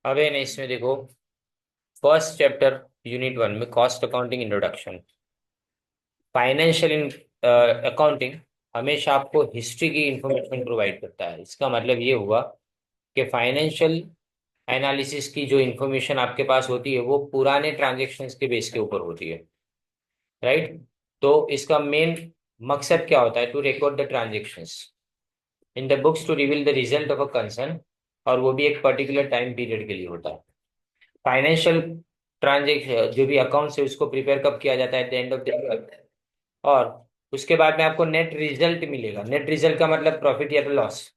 अबे नहीं, इसमें देखो, फर्स्ट चैप्टर यूनिट 1 में cost accounting introduction. Financial accounting हमेशा आपको हिस्ट्री की इंफॉर्मेशन प्रोवाइड करता है। इसका मतलब ये हुआ कि फाइनेंशियल एनालिसिस की जो इंफॉर्मेशन आपके पास होती है वो पुराने ट्रांजेक्शन्स के बेस के ऊपर होती है। राइट। तो इसका मेन मकसद क्या होता है? To record the transactions in the books to reveal the result of a concern, और वो भी एक पर्टिकुलर टाइम पीरियड के लिए होता है। फाइनेंशियल ट्रांजेक्शन जो भी अकाउंट्स है उसको प्रिपेयर कब किया जाता है? At the end of the year. और उसके बाद में आपको नेट रिजल्ट मिलेगा। नेट रिजल्ट का मतलब प्रॉफिट या लॉस।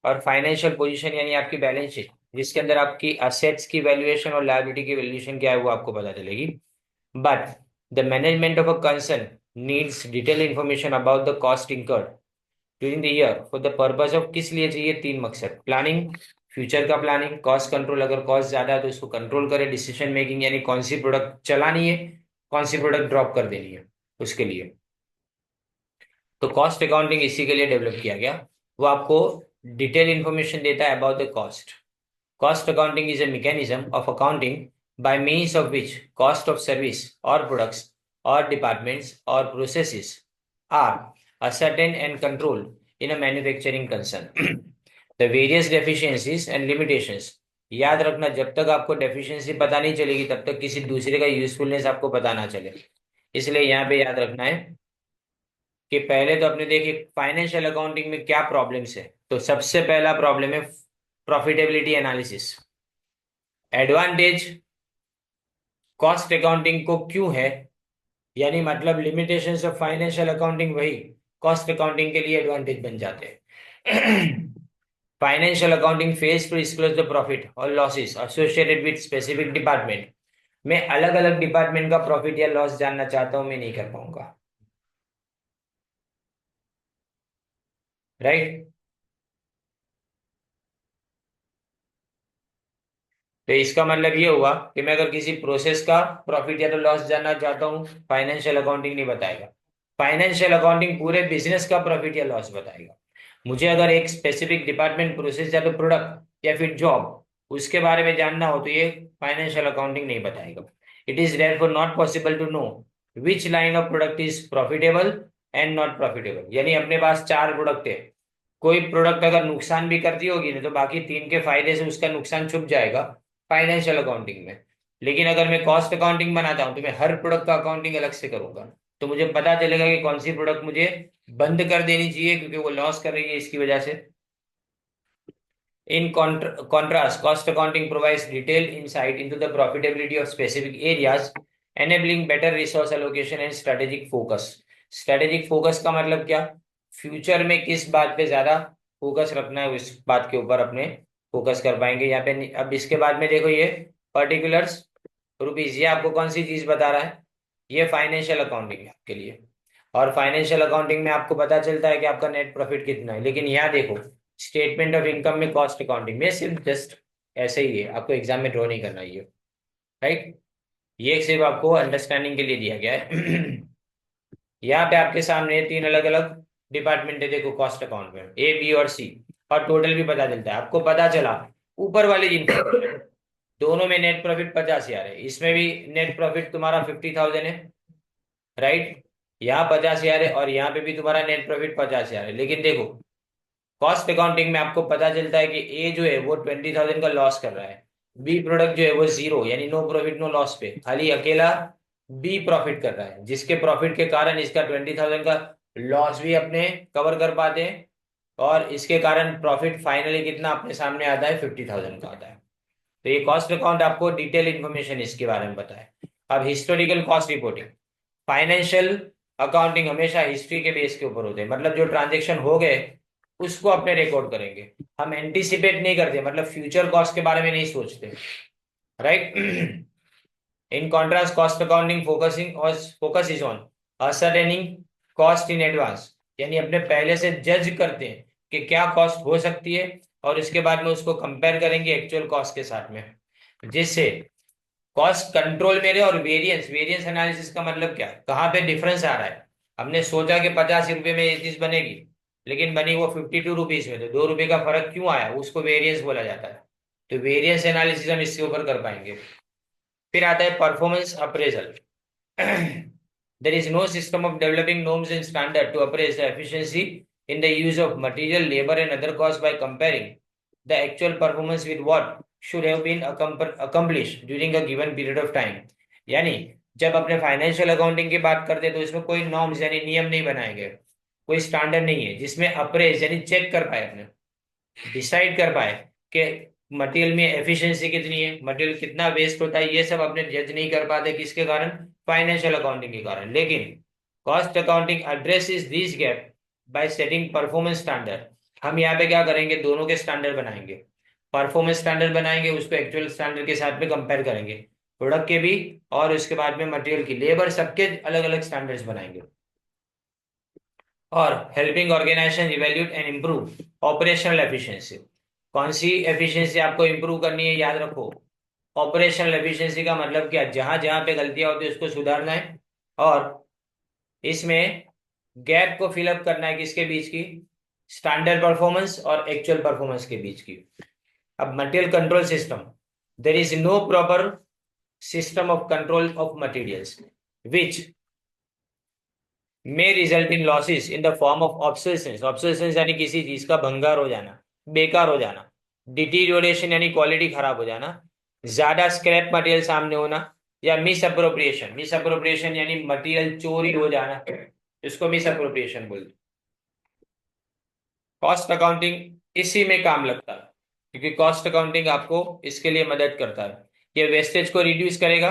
और फाइनेंशियल पोजीशन यानी आपकी बैलेंस शीट, जिसके अंदर आपकी असेट्स की वैल्यूएशन और लायबिलिटी की वैल्यूएशन क्या है वो आपको पता चलेगी। But the management of a concern needs detail information about the cost incurred during the year for the purpose of, किस लिए चाहिए? तीन मकसद: प्लानिंग, फ्यूचर का प्लानिंग, कॉस्ट कंट्रोल, अगर कॉस्ट ज्यादा है तो उसको कंट्रोल करे, डिसीजन मेकिंग यानी कौन सी प्रोडक्ट चलानी है, कौन सी प्रोडक्ट ड्रॉप कर देनी है उसके लिए। तो कॉस्ट अकाउंटिंग इसी के लिए डेवलप किया गया। वो आपको डिटेल इंफॉर्मेशन देता है about the cost. Cost accounting is a mechanism of accounting by means of which cost of service or products or departments or processes are ascertained and controlled in a manufacturing concern. The various deficiencies and limitations, याद रखना, जब तक आपको deficiency पता नहीं चलेगी तब तक किसी दूसरे का यूजफुलनेस आपको पता ना चले। इसलिए यहाँ पे याद रखना है कि पहले तो अपने देखिए फाइनेंशियल अकाउंटिंग में क्या प्रॉब्लम्स है। तो सबसे पहला प्रॉब्लम है profitability analysis. Advantage cost accounting को क्यों है, यानी मतलब लिमिटेशंस ऑफ फाइनेंशियल अकाउंटिंग वही कॉस्ट अकाउंटिंग के लिए एडवांटेज बन जाते हैं। Financial accounting fails to disclose the profit और losses associated with specific department. मैं अलग अलग डिपार्टमेंट का प्रॉफिट या लॉस जानना चाहता हूं, मैं नहीं कर पाऊंगा। राइट। तो इसका मतलब ये हुआ कि मैं अगर किसी प्रोसेस का प्रॉफिट या तो लॉस जानना चाहता हूँ, फाइनेंशियल अकाउंटिंग नहीं बताएगा। फाइनेंशियल अकाउंटिंग पूरे बिजनेस का प्रॉफिट या लॉस बताएगा। मुझे अगर एक स्पेसिफिक डिपार्टमेंट, प्रोसेस या तो प्रोडक्ट या फिर जॉब उसके बारे में जानना हो तो ये फाइनेंशियल अकाउंटिंग नहीं बताएगा। It is therefore not possible to know which line of product is profitable and not profitable. यानी अपने पास चार प्रोडक्ट है, कोई प्रोडक्ट अगर नुकसान भी करती होगी ना तो बाकी तीन के फायदे से उसका नुकसान छुप जाएगा फाइनेंशियल अकाउंटिंग में। लेकिन अगर मैं कॉस्ट अकाउंटिंग बनाता हूं तो मैं हर प्रोडक्ट का अकाउंटिंग अलग से करूंगा। तो मुझे पता चलेगा कि कौन सी प्रोडक्ट मुझे बंद कर देनी चाहिए क्योंकि वो लॉस कर रही है इसकी वजह से। In contrast, cost accounting provides detailed insight into the profitability of specific areas, enabling better resource allocation and strategic focus. Strategic focus का मतलब क्या? फ्यूचर में किस बात पे ज्यादा फोकस रखना है उस बात के ऊपर अपने फोकस कर पाएंगे यहाँ पे। अब इसके बाद में देखो ये पर्टिकुलर्स रुपीज, ये आपको कौन सी चीज बता रहा है? ये फाइनेंशियल अकाउंटिंग है आपके लिए। और फाइनेंशियल अकाउंटिंग में आपको पता चलता है कि आपका नेट प्रॉफिट कितना है। लेकिन यहाँ देखो स्टेटमेंट ऑफ इनकम में कॉस्ट अकाउंटिंग में सिर्फ जस्ट ऐसे ही है, आपको एग्जाम में ड्रॉ नहीं करना ये। राइट। ये सिर्फ आपको अंडरस्टैंडिंग के लिए दिया गया है। यहाँ पे आपके सामने तीन अलग अलग डिपार्टमेंट है, देखो कॉस्ट अकाउंट में ए बी और सी, और टोटल भी पता चलता है। आपको पता चला ऊपर वाले इन्फॉर्मेशन, दोनों में नेट प्रॉफिट 50,000 है, इसमें भी नेट प्रॉफिट तुम्हारा 50,000 है। राइट। यहाँ 50,000 है और यहाँ पे भी तुम्हारा नेट प्रॉफिट 50,000 है। लेकिन देखो कॉस्ट अकाउंटिंग में आपको पता चलता है कि ए जो है वो 20,000 का लॉस कर रहा है, बी प्रोडक्ट जो है वो जीरो यानी नो प्रॉफिट नो लॉस पे, खाली अकेला बी प्रॉफिट कर रहा है, जिसके प्रॉफिट के कारण इसका 20,000 का लॉस भी अपने कवर कर पाते हैं। और इसके कारण प्रॉफिट फाइनली कितना अपने सामने आता है? 50,000 का आता है। तो ये कॉस्ट अकाउंट आपको डिटेल इन्फॉर्मेशन इसके बारे में बताए। अब historical cost reporting. Financial accounting हमेशा हिस्ट्री के बेस के ऊपर होते हैं, मतलब जो ट्रांजेक्शन हो गए उसको अपने रिकॉर्ड करेंगे। हम एंटिसिपेट नहीं करते, मतलब फ्यूचर कॉस्ट के बारे में नहीं सोचते। Right. In contrast cost accounting focus is on ascertaining cost in advance, यानी अपने पहले से जज करते हैं कि क्या कॉस्ट हो सकती है और इसके बाद में उसको कंपेयर करेंगे एक्चुअल कॉस्ट के साथ में, जिससे कॉस्ट कंट्रोल में रहे। और वेरिएंस वेरिएंस एनालिसिस का मतलब क्या है? कहाँ पे डिफरेंस आ रहा है? हमने सोचा कि 85 रुपये में ये चीज बनेगी लेकिन बनी वो 52 रुपीज में, तो 2 रुपए का फर्क क्यों आया? उसको वेरिएंस बोला जाता है। तो वेरियंस एनालिसिस हम इसके ऊपर कर पाएंगे। फिर आता है performance appraisal. There is no system of developing norms and standard to appraise the efficiency in the use of material, labor, and other costs by comparing the actual performance with what should have been accomplished during a given period of time। यानी जब अपने financial accounting की बात करते हैं तो इसमें कोई नॉर्म्स यानी नियम नहीं बनाए गए, कोई स्टैंडर्ड नहीं है जिसमें अप्रेज यानी चेक कर पाए, अपने डिसाइड कर पाए कि मटेरियल में एफिशिएंसी कितनी है, मटेरियल कितना वेस्ट होता है, ये सब अपने जज नहीं कर पाते, किसके कारण? फाइनेंशियल अकाउंटिंग के कारण। लेकिन cost accounting addresses this gap bye setting performance standard. हम यहाँ पे क्या करेंगे, दोनों के स्टैंडर्ड बनाएंगे, परफॉर्मेंस स्टैंडर्ड बनाएंगे, उसको एक्चुअल स्टैंडर्ड के साथ में कंपेयर करेंगे, प्रोडक्ट के भी और उसके बाद में मटेरियल की, लेबर, सबके अलग अलग स्टैंडर्ड्स बनाएंगे। और helping organisation evaluate and improve operational efficiency. कौन सी एफिशिएंसी आपको इंप्रूव करनी है, याद रखो, ऑपरेशनल एफिशिएंसी का मतलब क्या, जहां जहां पे गलतियां होती है उसको सुधारना है, और इसमें गैप को फिलअप करना है, किसके बीच की? स्टैंडर्ड परफॉर्मेंस और एक्चुअल परफॉर्मेंस के बीच की। अब material control system, there is no proper system of control of materials which may result in losses in the form of obsolescence. Obsolescence यानी किसी चीज का भंगार हो जाना, बेकार हो जाना, डिटीरियोरेशन यानी क्वालिटी खराब हो जाना, ज्यादा स्क्रैप मटेरियल सामने होना, या मिस अप्रोप्रिएशन। मिस अप्रोप्रिएशन यानी मटेरियल चोरी हो जाना, इसको मिस अप्रोप्रिएशन बोलते। कॉस्ट अकाउंटिंग इसी में काम लगता है, क्योंकि कॉस्ट अकाउंटिंग आपको इसके लिए मदद करता है, ये वेस्टेज को रिड्यूस करेगा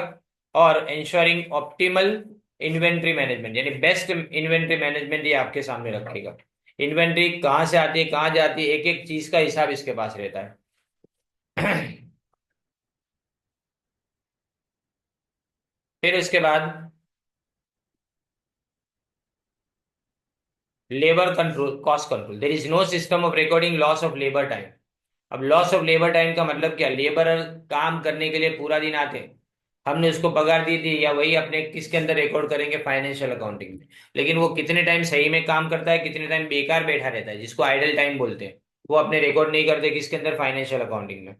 और इंश्योरिंग ऑप्टिमल इन्वेंट्री मैनेजमेंट यानी बेस्ट इन्वेंट्री मैनेजमेंट ये आपके सामने रखेगा। इन्वेंट्री कहाँ से आती है, कहाँ जाती है, एक एक चीज का हिसाब इसके पास रहता है। फिर उसके बाद labour control, cost control. There is no system of recording loss of labour time. अब लॉस ऑफ लेबर टाइम का मतलब क्या, लेबर काम करने के लिए पूरा दिन आते हैं, हमने उसको पगार दी थी, या वही अपने किसके अंदर रिकॉर्ड करेंगे, फाइनेंशियल अकाउंटिंग में। लेकिन वो कितने टाइम सही में काम करता है, कितने टाइम बेकार बैठा रहता है, जिसको आइडल टाइम बोलते हैं, वो अपने रिकॉर्ड नहीं करते, किसके अंदर? फाइनेंशियल अकाउंटिंग में।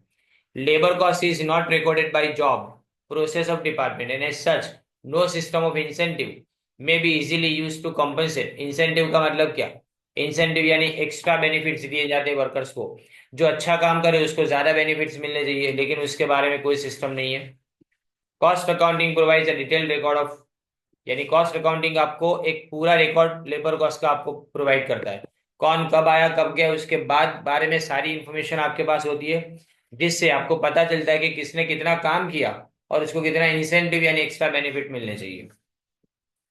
Labour cost is not recorded by job process of department and as such no system of incentive may be easily use to compensate. Incentive का मतलब क्या? इंसेंटिव यानी एक्स्ट्रा बेनिफिट्स दिए जाते हैं वर्कर्स को, जो अच्छा काम करे उसको ज्यादा बेनिफिट्स मिलने चाहिए, लेकिन उसके बारे में कोई सिस्टम नहीं है। Cost accounting provides a detailed record of, यानी कॉस्ट अकाउंटिंग आपको एक पूरा रिकॉर्ड लेबर कॉस्ट का आपको प्रोवाइड करता है, कौन कब आया कब गया उसके बाद बारे में सारी इंफॉर्मेशन आपके पास होती है, जिससे आपको पता चलता है कि किसने कितना काम किया और उसको कितना इंसेंटिव यानी एक्स्ट्रा बेनिफिट मिलने चाहिए।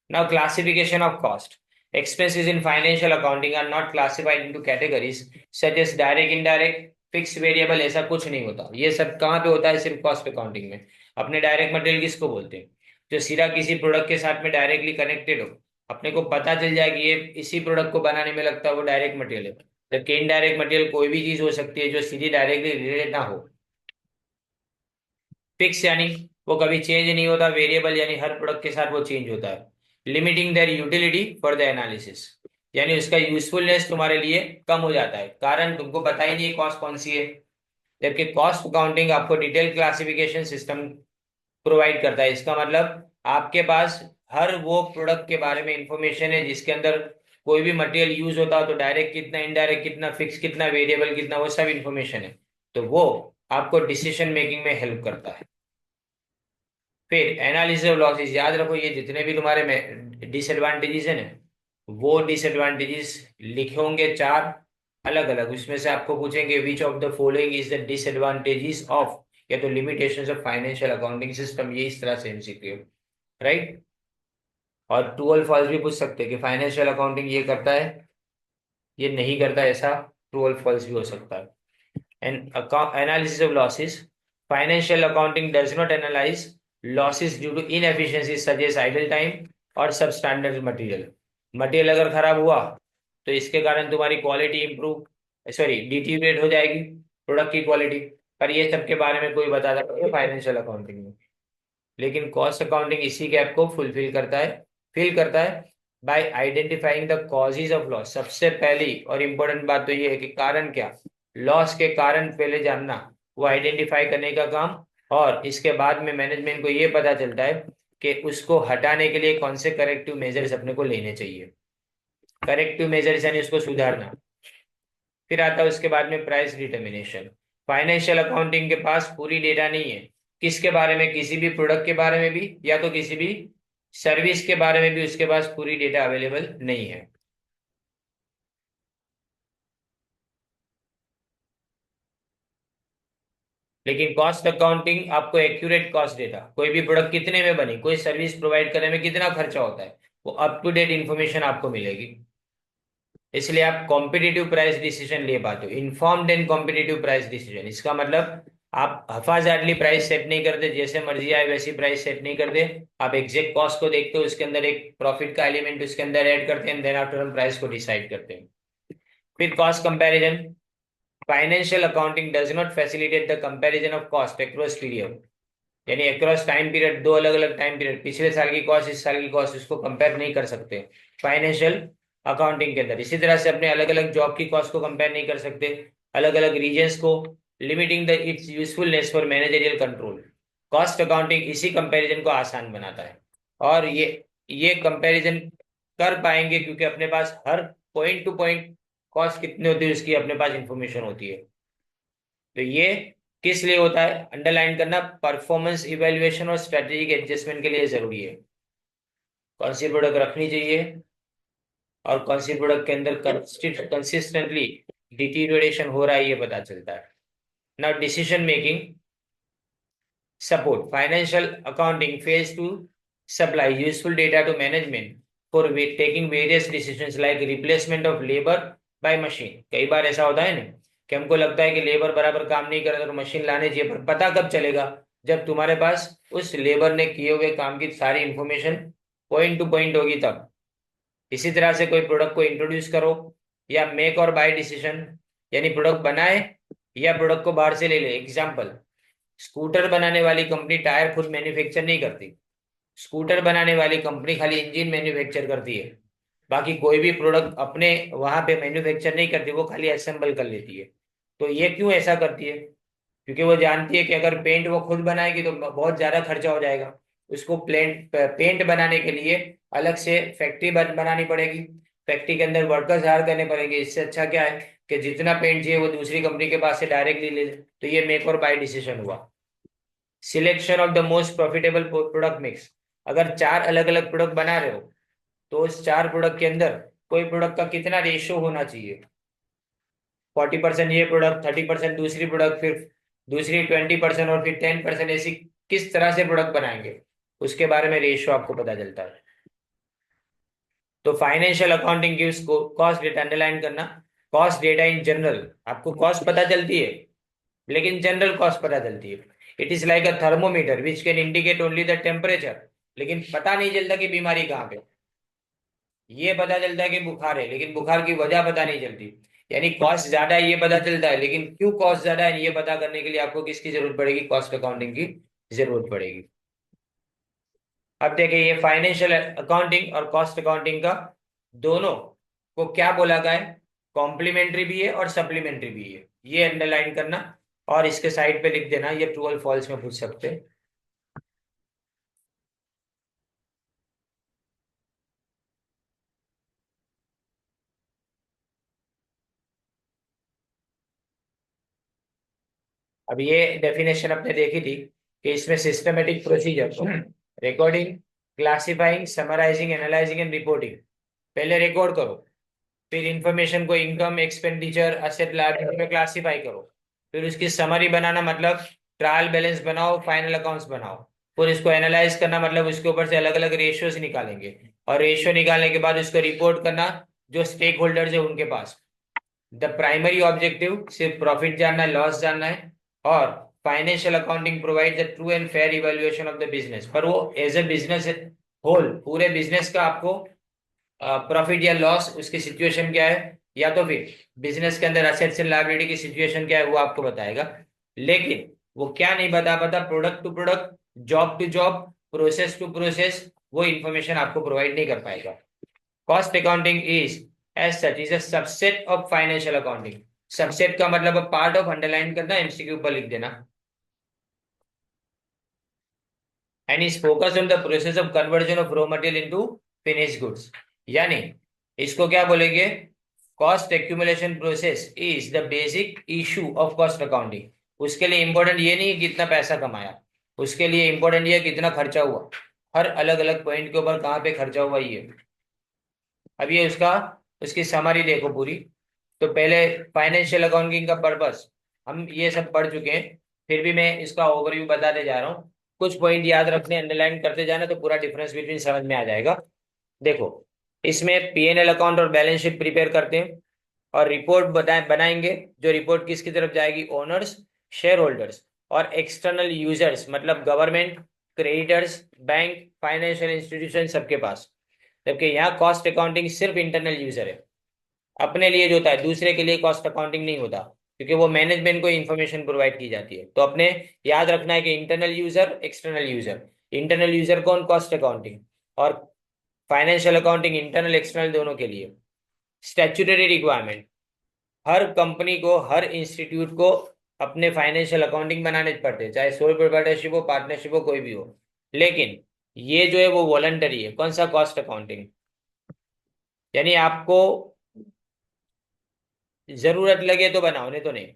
Now, classification of cost. Expenses in financial accounting are not classified into categories such as direct, indirect, fixed, variable। ऐसा कुछ नहीं होता, ये सब कहाँ पे होता है? सिर्फ कॉस्ट अकाउंटिंग में। अपने डायरेक्ट मटेरियल किसको बोलते हैं? जो सीधा किसी प्रोडक्ट के साथ में डायरेक्टली कनेक्टेड हो, अपने को पता चल जाए कि ये इसी प्रोडक्ट को बनाने में लगता है, वो डायरेक्ट मटेरियल है। जबकि इनडायरेक्ट मटेरियल कोई भी चीज हो सकती है जो सीधी डायरेक्टली रिलेटेड ना हो। फिक्स यानी वो कभी चेंज नहीं होता, वेरिएबल यानी हर प्रोडक्ट के साथ वो चेंज होता है। Limiting their utility for the analysis, यानी उसका यूजफुलनेस तुम्हारे लिए कम हो जाता है, कारण तुमको पता ही नहीं कॉस्ट कौन सी है। जबकि कॉस्ट अकाउंटिंग आपको डिटेल क्लासिफिकेशन सिस्टम प्रोवाइड करता है। इसका मतलब आपके पास हर वो प्रोडक्ट के बारे में इंफॉर्मेशन है जिसके अंदर कोई भी मटेरियल यूज होता हो, तो डायरेक्ट कितना, इनडायरेक्ट कितना, फिक्स कितना, वेरिएबल कितना, वो सब इंफॉर्मेशन है। तो वो आपको डिसीजन मेकिंग में हेल्प करता है। फिर एनालिसिस ऑफ लॉसेस, याद रखो ये जितने भी तुम्हारे में डिसएडवांटेजेस है ना, वो डिसएडवांटेजेस लिखे होंगे चार अलग अलग, उसमें से आपको पूछेंगे which of the following is the disadvantages of, या तो limitations of financial accounting system, ये इस तरह से एमसीक्यू, राइट। और ट्रू और फॉल्स भी पूछ सकते हैं कि फाइनेंशियल अकाउंटिंग ये करता है, ये नहीं करता, ऐसा ट्रू और फॉल्स भी हो सकता है। And analysis of losses, financial accounting does not analyse losses due to inefficiency such as idle time और सब स्टैंडर्ड मटेरियल। मटेरियल अगर खराब हुआ तो इसके कारण तुम्हारी क्वालिटी इंप्रूव, सॉरी डिटीरियरेट हो जाएगी, प्रोडक्ट की क्वालिटी, पर ये सब के बारे में कोई बताता नहीं है फाइनेंशियल अकाउंटिंग में। लेकिन कॉस्ट अकाउंटिंग इसी गैप को फुलफिल करता है, फिल करता है bye identifying the causes of loss. सबसे पहली और इंपॉर्टेंट बात तो ये है कि कारण क्या, लॉस के कारण पहले जानना, वो आइडेंटिफाई करने का काम, और इसके बाद में मैनेजमेंट को ये पता चलता है कि उसको हटाने के लिए कौन से करेक्टिव मेजर्स अपने को लेने चाहिए। करेक्टिव मेजर्स यानी उसको सुधारना। फिर आता है उसके बाद में प्राइस डिटर्मिनेशन। फाइनेंशियल अकाउंटिंग के पास पूरी डेटा नहीं है, किसके बारे में, किसी भी प्रोडक्ट के बारे में भी या तो किसी भी सर्विस के बारे में भी उसके पास पूरी डेटा अवेलेबल नहीं है। लेकिन कॉस्ट अकाउंटिंग आपको एक्यूरेट कॉस्ट देता, कोई भी प्रोडक्ट कितने में बनी, कोई सर्विस प्रोवाइड करने में कितना खर्चा होता है, वो अप टू डेट इंफॉर्मेशन आपको मिलेगी। इसलिए आप कॉम्पिटिटिव प्राइस डिसीजन ले पाते हो, informed and competitive price decision. इसका मतलब आप हफाजाटली प्राइस सेट नहीं करते, जैसे मर्जी आए वैसी प्राइस सेट नहीं करते। आप एग्जैक्ट कॉस्ट को देखते हो, उसके अंदर एक प्रॉफिट का एलिमेंट उसके अंदर ऐड करते हैं, देन आफ्टर हम प्राइस को डिसाइड करते हैं। फिर cost comparison. Financial accounting does not facilitate the comparison of cost across period, यानी अक्रॉस टाइम पीरियड, दो अलग अलग टाइम पीरियड, पिछले साल की कॉस्ट इस साल की कॉस्ट, उसको कंपेयर नहीं कर सकते फाइनेंशियल अकाउंटिंग के अंदर। इसी तरह से अपने अलग अलग जॉब की कॉस्ट को कंपेयर नहीं कर सकते, अलग अलग रीजन्स को, limiting the it's usefulness for managerial control. Cost accounting इसी कंपैरिजन को आसान बनाता है, और ये कंपैरिजन कर पाएंगे क्योंकि अपने पास हर पॉइंट टू पॉइंट कॉस्ट कितनी होती है उसकी अपने पास इंफॉर्मेशन होती है। तो ये किस लिए होता है, अंडरलाइन करना, परफॉर्मेंस इवेल्युएशन और स्ट्रेटेजिक एडजस्टमेंट के लिए जरूरी है। कौन सी प्रोडक्ट रखनी चाहिए और कौन सी प्रोडक्ट के अंदर कंसिस्टेंटली डिटीरियोरेशन हो रहा है, ये पता चलता है। Now decision making support. Financial accounting fails to supply useful data to management for taking various decisions like replacement of labour by machine. कई बार ऐसा होता है ना कि हमको लगता है कि लेबर बराबर काम नहीं कर रहा तो मशीन लाने चाहिए, पर पता कब चलेगा, जब तुम्हारे पास उस लेबर ने किए हुए काम की सारी इंफॉर्मेशन पॉइंट टू पॉइंट होगी तब। इसी तरह से कोई प्रोडक्ट को इंट्रोड्यूस करो या मेक और बाय डिसीजन, यानी प्रोडक्ट बनाए या प्रोडक्ट को बाहर से ले ले। एग्जाम्पल, स्कूटर बनाने वाली कंपनी टायर खुद मैन्युफैक्चर नहीं करती, स्कूटर बनाने वाली कंपनी खाली इंजन मैन्युफैक्चर करती है, बाकी कोई भी प्रोडक्ट अपने वहां पे मैन्युफैक्चर नहीं करती, वो खाली असेंबल कर लेती है। तो ये क्यों ऐसा करती है, क्योंकि वो जानती है कि अगर पेंट वो खुद बनाएगी तो बहुत ज्यादा खर्चा हो जाएगा, उसको पेंट बनाने के लिए अलग से फैक्ट्री बनानी पड़ेगी, फैक्ट्री के अंदर वर्कर्स हायर करने पड़ेंगे। इससे अच्छा क्या है कि जितना पेंट चाहिए वो दूसरी कंपनी के पास से डायरेक्टली ले ले। तो ये मेक और बाय डिसीजन हुआ। Selection of the most profitable product mix. अगर चार अलग अलग प्रोडक्ट बना रहे हो तो उस चार प्रोडक्ट के अंदर कोई प्रोडक्ट का कितना रेशियो होना चाहिए, 40% ये प्रोडक्ट, 30% दूसरी प्रोडक्ट, फिर दूसरी 20% और फिर 10%, ऐसी किस तरह से प्रोडक्ट बनाएंगे उसके बारे में रेशियो आपको पता चलता है। तो financial accounting gives cost data, underline करना, कॉस्ट डेटा इन जनरल। आपको कॉस्ट पता चलती है लेकिन जनरल कॉस्ट पता चलती है। It is like a thermometer which can indicate only the temperature, लेकिन पता नहीं चलता कि बीमारी कहाँ पे। ये पता चलता है कि बुखार है लेकिन बुखार की वजह पता नहीं चलती। यानी कॉस्ट ज्यादा है ये पता चलता है, लेकिन क्यों कॉस्ट ज्यादा है ये पता करने के लिए आपको किसकी जरूरत पड़ेगी, कॉस्ट अकाउंटिंग की जरूरत पड़ेगी। अब देखिए ये फाइनेंशियल अकाउंटिंग और कॉस्ट अकाउंटिंग का दोनों को क्या बोला गया है, कॉम्प्लीमेंट्री भी है और सप्लीमेंट्री भी है, ये अंडरलाइन करना। और इसके साइड पे लिख देना, ये ट्रू और फॉल्स में पूछ सकते हैं। अब ये डेफिनेशन अपने देखी थी कि इसमें systematic procedure, recording, classifying, summarising, analysing and reporting. पहले रिकॉर्ड करो, फिर इंफॉर्मेशन को इनकम, एक्सपेंडिचर, असेट, लायबिलिटी में क्लासिफाई करो, फिर उसकी समरी बनाना मतलब ट्रायल बैलेंस बनाओ, फाइनल अकाउंट्स बनाओ। फिर इसको एनालाइज करना मतलब उसके ऊपर से अलग अलग रेशियोज निकालेंगे, और रेशियो निकालने के बाद उसको रिपोर्ट करना जो स्टेक होल्डर्स है उनके पास। द प्राइमरी ऑब्जेक्टिव सिर्फ प्रॉफिट जानना है, लॉस जानना है, और financial accounting provide the true and fair evaluation of the business, पर वो एज ए बिजनेस होल, पूरे बिजनेस का आपको प्रॉफिट या लॉस, उसकी सिचुएशन क्या है, या तो फिर बिजनेस के अंदर असेट्स एंड लायबिलिटी की सिचुएशन क्या है वो आपको बताएगा। लेकिन वो क्या नहीं बता पाता, product to product, job to job, process to process, वो इंफॉर्मेशन आपको प्रोवाइड नहीं कर पाएगा। Cost accounting is as such is a subset of financial accounting. Subset का मतलब पार्ट ऑफ अंडरलाइन करना, एमसीक्यू पर लिख देना। And is focus on the process of conversion of raw material into finish goods. यानी इसको क्या बोलेंगे, cost accumulation process is the basic issue of cost accounting. उसके लिए इंपॉर्टेंट ये नहीं है कितना पैसा कमाया, उसके लिए इंपॉर्टेंट ये है कितना खर्चा हुआ, हर अलग अलग पॉइंट के ऊपर कहाँ पे खर्चा हुआ ये। अब ये उसका, उसकी समरी देखो पूरी। तो पहले फाइनेंशियल अकाउंटिंग का पर्पस हम ये सब पढ़ चुके हैं, फिर भी मैं इसका ओवरव्यू बताते जा रहा हूँ। कुछ पॉइंट याद रखने, अंडरलाइन करते जाना तो पूरा डिफरेंस बिटवीन समझ में आ जाएगा। देखो, इसमें पीएनएल अकाउंट और बैलेंस शीट प्रिपेयर करते हैं और रिपोर्ट बनाएंगे। जो रिपोर्ट किसकी तरफ जाएगी, ओनर्स, शेयर होल्डर्स और एक्सटर्नल यूजर्स, मतलब government, creditors, bank, financial institution, सबके पास। जबकि यहाँ कॉस्ट अकाउंटिंग सिर्फ इंटरनल यूजर है, अपने लिए जो होता है, दूसरे के लिए कॉस्ट अकाउंटिंग नहीं होता, क्योंकि वो मैनेजमेंट को इन्फॉर्मेशन प्रोवाइड की जाती है। तो अपने याद रखना है कि internal user, external user. Internal user कौन, कॉस्ट अकाउंटिंग, और फाइनेंशियल अकाउंटिंग इंटरनल एक्सटर्नल दोनों के लिए। स्टैट्यूटरी रिक्वायरमेंट, हर कंपनी को, हर इंस्टीट्यूट को अपने फाइनेंशियल अकाउंटिंग बनाने पड़ते हैं, चाहे सोल प्रोप्राइटरशिप हो, पार्टनरशिप हो, कोई भी हो। लेकिन ये जो है वो वॉलंटरी है। कौन सा, कॉस्ट अकाउंटिंग। यानी आपको जरूरत लगे तो बनाओ, नहीं तो नहीं।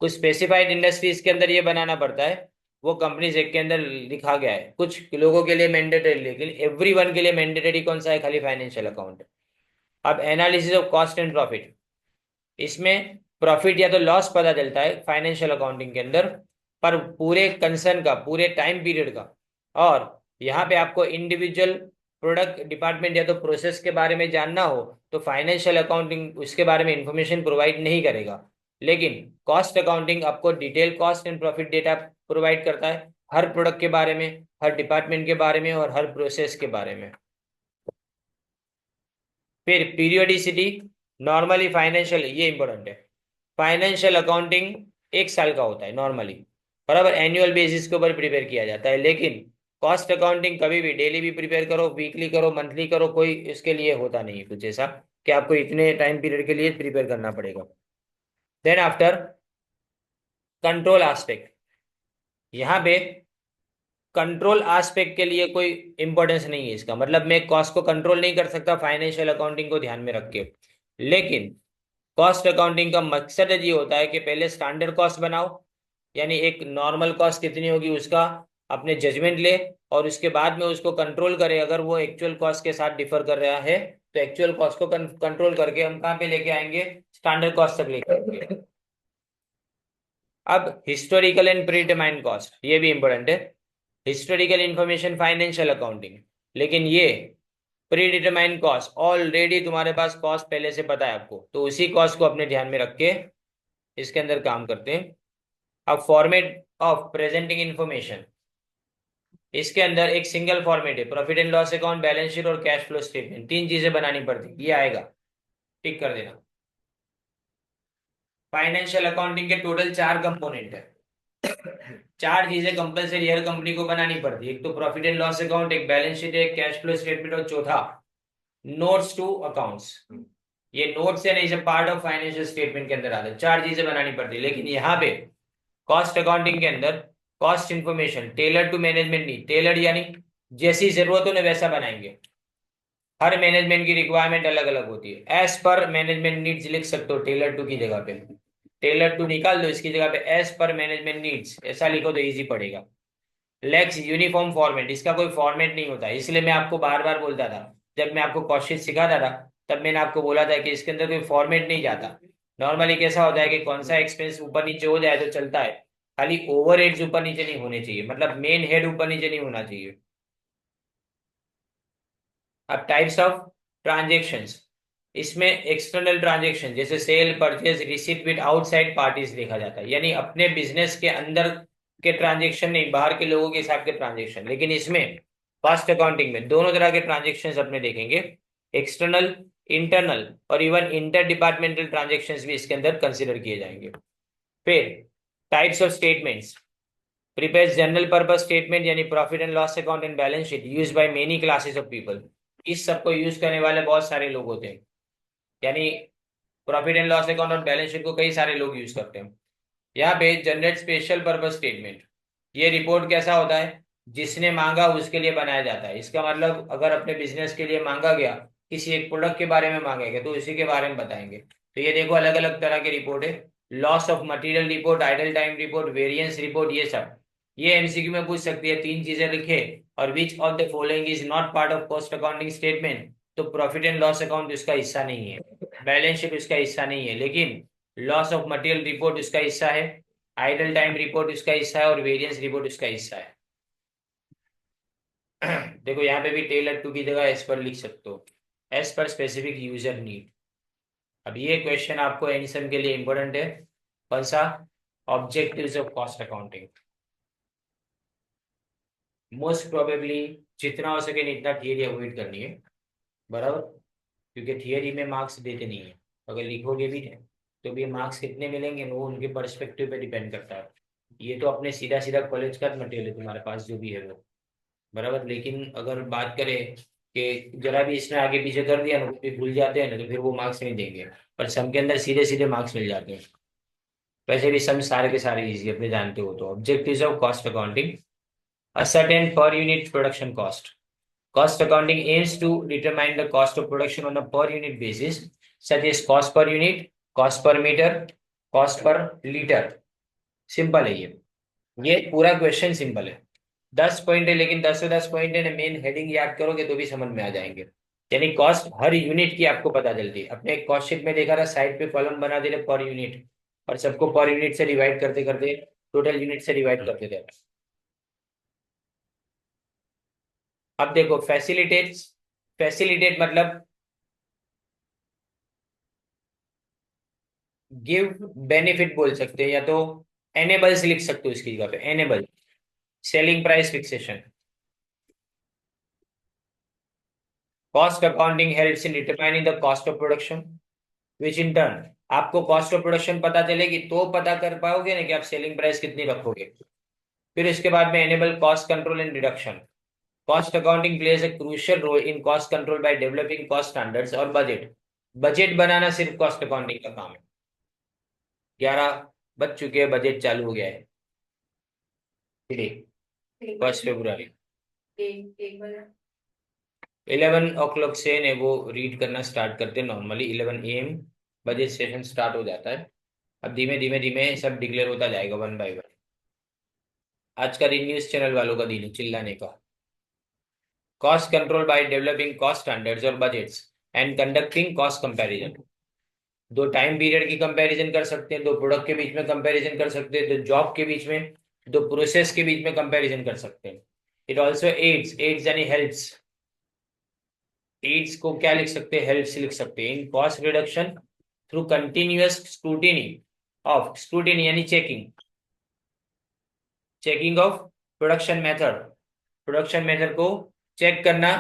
कुछ स्पेसिफाइड इंडस्ट्रीज के अंदर ये बनाना पड़ता है, वो कंपनीज एक्ट के अंदर लिखा गया है। कुछ लोगों के लिए मैंडेटरी, लेकिन एवरीवन के लिए मैंडेटरी कौन सा है, खाली फाइनेंशियल अकाउंट। अब analysis of cost and profit, इसमें प्रॉफिट या तो लॉस पता चलता है फाइनेंशियल अकाउंटिंग के अंदर, पर पूरे कंसर्न का, पूरे टाइम पीरियड का। और यहाँ पे आपको इंडिविजुअल प्रोडक्ट डिपार्टमेंट या तो प्रोसेस के बारे में जानना हो तो फाइनेंशियल अकाउंटिंग उसके बारे में इंफॉर्मेशन प्रोवाइड नहीं करेगा। लेकिन कॉस्ट अकाउंटिंग आपको detail cost and profit data provide करता है, हर प्रोडक्ट के बारे में, हर डिपार्टमेंट के बारे में और हर प्रोसेस के बारे में। फिर पीरियोडिसिटी, नॉर्मली फाइनेंशियल, ये इंपॉर्टेंट है, फाइनेंशियल अकाउंटिंग एक साल का होता है नॉर्मली, बराबर, एनुअल बेसिस के ऊपर प्रिपेयर किया जाता है। लेकिन कॉस्ट अकाउंटिंग कभी भी डेली भी प्रिपेयर करो, वीकली करो, मंथली करो, कोई इसके लिए होता नहीं है कुछ ऐसा कि आपको इतने टाइम पीरियड के लिए प्रिपेयर करना पड़ेगा। देन आफ्टर, कंट्रोल एस्पेक्ट, यहाँ पे कंट्रोल एस्पेक्ट के लिए कोई इंपॉर्टेंस नहीं है इसका, मतलब मैं कॉस्ट को कंट्रोल नहीं कर सकता फाइनेंशियल अकाउंटिंग को ध्यान में रख के। लेकिन कॉस्ट अकाउंटिंग का मकसद ये होता है कि पहले स्टैंडर्ड कॉस्ट बनाओ, यानी एक नॉर्मल कॉस्ट कितनी होगी उसका अपने जजमेंट ले, और उसके बाद में उसको कंट्रोल करे। अगर वो एक्चुअल कॉस्ट के साथ डिफर कर रहा है तो एक्चुअल कॉस्ट को कंट्रोल करके हम कहाँ पे लेके आएंगे, स्टैंडर्ड कॉस्ट तक लेके आएंगे। अब हिस्टोरिकल एंड प्रीडिटरमाइंड कॉस्ट, ये भी इंपॉर्टेंट है। हिस्टोरिकल इंफॉर्मेशन फाइनेंशियल अकाउंटिंग, लेकिन ये प्रीडिटरमाइंड कॉस्ट, ऑलरेडी तुम्हारे पास कॉस्ट पहले से पता है आपको, तो उसी कॉस्ट को अपने ध्यान में रख के इसके अंदर काम करते हैं। अब फॉर्मेट ऑफ प्रेजेंटिंग इंफॉर्मेशन, इसके अंदर एक सिंगल फॉर्मेट है, profit and loss account, balance sheet और कैश फ्लो स्टेटमेंट, तीन चीजें बनानी पड़ती, ये आएगा, टिक कर देना। फाइनेंशियल अकाउंटिंग के टोटल चार कंपोनेंट है, चार चीजें कंपलसरी हर कंपनी को बनानी पड़ती है। एक तो प्रॉफिट एंड लॉस अकाउंट, एक बैलेंस शीट, एक कैश फ्लो स्टेटमेंट, और चौथा नोट्स टू अकाउंट्स। ये नोट्स है नहीं, सब पार्ट ऑफ फाइनेंशियल स्टेटमेंट के अंदर आते हैं, चार चीजें बनानी पड़ती है। लेकिन यहाँ पे कॉस्ट अकाउंटिंग के अंदर cost information tailor to management need, tailor यानी जैसी जरूरत हो वैसा बनाएंगे। हर मैनेजमेंट की रिक्वायरमेंट अलग अलग होती है, एज पर मैनेजमेंट नीड्स लिख सकते हो टेलर टू की जगह पे, टेलर टू निकाल दो, इसकी जगह पे एज पर मैनेजमेंट नीड्स ऐसा लिखो तो इजी पड़ेगा। लेक्स यूनिफॉर्म फॉर्मेट, इसका कोई फॉर्मेट नहीं होता, इसलिए मैं आपको बार बार बोलता था, जब मैं आपको क्वेश्चन सिखाता था तब मैंने आपको बोला था कि इसके अंदर कोई फॉर्मेट नहीं जाता। नॉर्मली कैसा होता है कि कौन सा एक्सपेंस ऊपर नीचे हो जाए तो चलता है, खाली ओवर हेड्स ऊपर नीचे नहीं होने चाहिए, मतलब मेन हेड ऊपर नीचे नहीं होना चाहिए। अब टाइप्स ऑफ ट्रांजेक्शन्स, इसमें एक्सटर्नल ट्रांजेक्शन जैसे sale, purchase, receipt with outside parties देखा जाता है, यानी अपने बिजनेस के अंदर के ट्रांजेक्शन नहीं, बाहर के लोगों के हिसाब के ट्रांजेक्शन। लेकिन इसमें कॉस्ट अकाउंटिंग में दोनों तरह के ट्रांजेक्शन अपने देखेंगे, एक्सटर्नल, इंटरनल, और इवन इंटर डिपार्टमेंटल ट्रांजेक्शन भी इसके अंदर कंसिडर किए जाएंगे। फिर types of statements, prepare general purpose statement यानी profit and loss account and balance sheet use by many classes of people, इस सब को यूज करने वाले बहुत सारे लोग होते हैं। यानी प्रॉफिट एंड लॉस अकाउंट और बैलेंस शीट को कई सारे लोग यूज करते हैं। यहाँ पे जनरेट स्पेशल पर्पस स्टेटमेंट, ये रिपोर्ट कैसा होता है, जिसने मांगा उसके लिए बनाया जाता है। इसका मतलब अगर अपने बिजनेस के लिए मांगा गया, किसी एक प्रोडक्ट के बारे में मांगा गया, तो उसी के बारे में बताएंगे। तो ये देखो अलग अलग तरह की रिपोर्ट है, loss of material report, idle time report, variance report, ये सब। ये एमसीक्यू में पूछ सकती है, तीन चीजें लिखे और which of the following is not part of cost accounting statement, तो प्रॉफिट एंड लॉस अकाउंट उसका हिस्सा नहीं है, बैलेंस शीट उसका हिस्सा नहीं है, लेकिन लॉस ऑफ मटेरियल रिपोर्ट उसका हिस्सा है, आइडल टाइम रिपोर्ट उसका हिस्सा है और वेरिएंस रिपोर्ट उसका हिस्सा है। देखो यहाँ पे भी टेलर टू की जगह एज पर लिख सकते हो, as per specific user need. अब ये क्वेश्चन आपको एनिसन के लिए इंपॉर्टेंट है। कौन सा? Objectives of cost accounting. Most probably जितना हो सके इतना थियरी अवॉइड करनी है, बराबर, क्योंकि थियरी में मार्क्स देते नहीं है। अगर लिखोगे भी है तो भी मार्क्स कितने मिलेंगे वो उनके पर्सपेक्टिव पे डिपेंड करता है। ये तो अपने सीधा सीधा कॉलेज का मटेरियल है तुम्हारे पास जो भी है वो, बराबर। लेकिन अगर बात करें कि जरा भी इसने आगे पीछे कर दिया ना, फिर भूल जाते हैं ना, तो फिर वो मार्क्स नहीं देंगे। पर सम के अंदर सीधे सीधे मार्क्स मिल जाते हैं। वैसे भी सम सारे के सारे इजी अपने जानते हो। तो objectives of cost accounting, ascertain per unit production cost. Cost accounting aims to determine the cost of production on a per unit basis, such as cost per unit, cost per meter, cost per liter. Simple है ये पूरा question simple है। 10 point है, लेकिन 10 point है ना, main heading याद करोगे तो भी समझ में आ जाएंगे। यानी कॉस्ट हर यूनिट की आपको पता चलती है। अपने कॉस्ट शीट में देखा था, साइड पे कॉलम बना दे रहे पर यूनिट, और सबको पर यूनिट से डिवाइड करते करते टोटल यूनिट से डिवाइड करते थे। अब देखो फैसिलिटेट, फैसिलिटेट मतलब गिव बेनिफिट बोल सकते हैं, या तो एनेबल्स लिख सकते हो इसकी जगह पे, enable. Selling price fixation. Cost accounting helps in determining the cost of production, which in turn, आपको कॉस्ट ऑफ प्रोडक्शन पता चलेगी तो पता कर पाओगे ना कि आप सेलिंग प्राइस कितनी रखोगे। फिर इसके बाद में enable cost control and reduction. Cost accounting plays a crucial role in cost control by developing cost standards और बजट। बजट बनाना सिर्फ कॉस्ट अकाउंटिंग का काम है। 11 बज चुके हैं, बजट चालू हो गया है। 1 फरवरी 11 o'clock से ने वो रीड करना स्टार्ट करते हैं। Normally 11 AM budget session start हो जाता है। अब धीमे धीमे धीमे सब डिक्लेयर होता जाएगा वन बाय वन। आज का दिन न्यूज चैनल वालों का दिन है चिल्लाने का। Cost control by developing cost standards और budgets and conducting cost comparison. दो टाइम पीरियड की कंपैरिजन कर सकते हैं, दो प्रोडक्ट के बीच में कंपैरिजन कर सकते हैं, दो जॉब के बीच में, दो प्रोसेस के बीच में कंपैरिजन कर सकते हैं। इट ऑल्सो एड्स, एड्स यानी हेल्प्स, एड्स को क्या लिख सकते हैं, हेल्प्स लिख सकते हैं in cost reduction through continuous scrutiny of, scrutiny यानी checking, checking of production method, production method को चेक करना।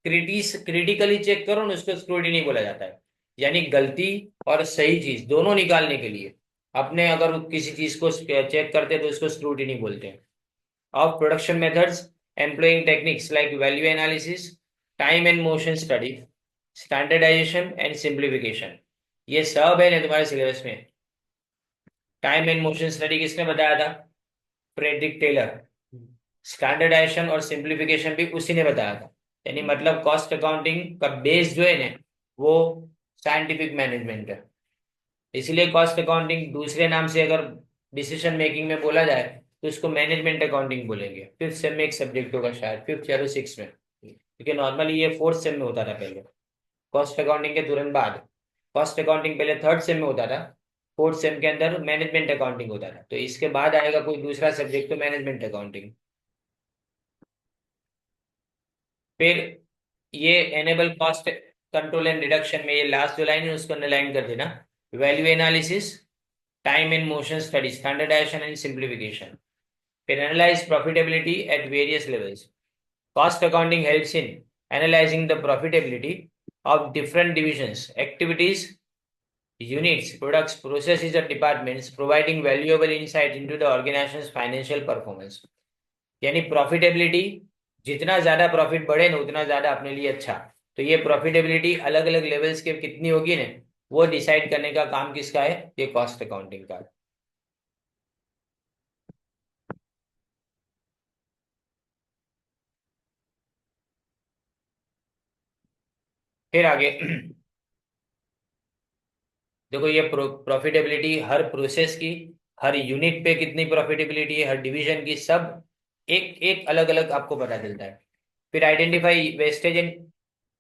क्रिटिकली चेक करो ना, उसको स्क्रूटिनी बोला जाता है। यानी गलती और सही चीज दोनों निकालने के लिए अपने अगर किसी चीज को चेक करते हैं तो उसको स्क्रूटिनी बोलते हैं। Of production methods employing techniques like value analysis, time and motion study, standardisation and simplification, ये सब है ना तुम्हारे सिलेबस में। टाइम एंड मोशन स्टडी किसने बताया था? Frederick Taylor. स्टैंडर्डाइजेशन और सिंप्लीफिकेशन भी उसी ने बताया था। यानी मतलब कॉस्ट अकाउंटिंग का बेस जो है ना, वो साइंटिफिक मैनेजमेंट है। इसीलिए कॉस्ट अकाउंटिंग दूसरे नाम से अगर डिसीजन मेकिंग में बोला जाए तो उसको मैनेजमेंट अकाउंटिंग बोलेंगे। 5th सेम में एक सब्जेक्ट होगा शायद, 5th या 6th में, क्योंकि नॉर्मली ये 4th सेम में होता था पहले, कॉस्ट अकाउंटिंग के तुरंत बाद। कॉस्ट अकाउंटिंग पहले 3rd सेम में होता था, 4th सेम के अंदर मैनेजमेंट अकाउंटिंग होता था, तो इसके बाद आएगा कोई दूसरा सब्जेक्ट तो मैनेजमेंट अकाउंटिंग। फिर ये enable cost control and reduction में ये लास्ट जो लाइन है उसको अंडरलाइन कर देना। Value analysis, time and motion study, standardisation and simplification. फिर analyse profitability at various levels. Cost accounting helps in analysing the profitability of different divisions, activities, units, products, processes, or departments, providing valuable insight into the organization's financial performance. यानी profitability, जितना ज्यादा profit बढ़े ना उतना ज्यादा अपने लिए अच्छा। तो ये प्रॉफिटेबिलिटी अलग अलग लेवल्स के कितनी होगी ना, वो डिसाइड करने का काम किसका है? ये कॉस्ट अकाउंटिंग का है। फिर आगे देखो, ये प्रॉफिटेबिलिटी हर प्रोसेस की, हर यूनिट पे कितनी प्रॉफिटेबिलिटी है, हर डिवीजन की, सब एक एक अलग अलग आपको पता चलता है। फिर identify wastage and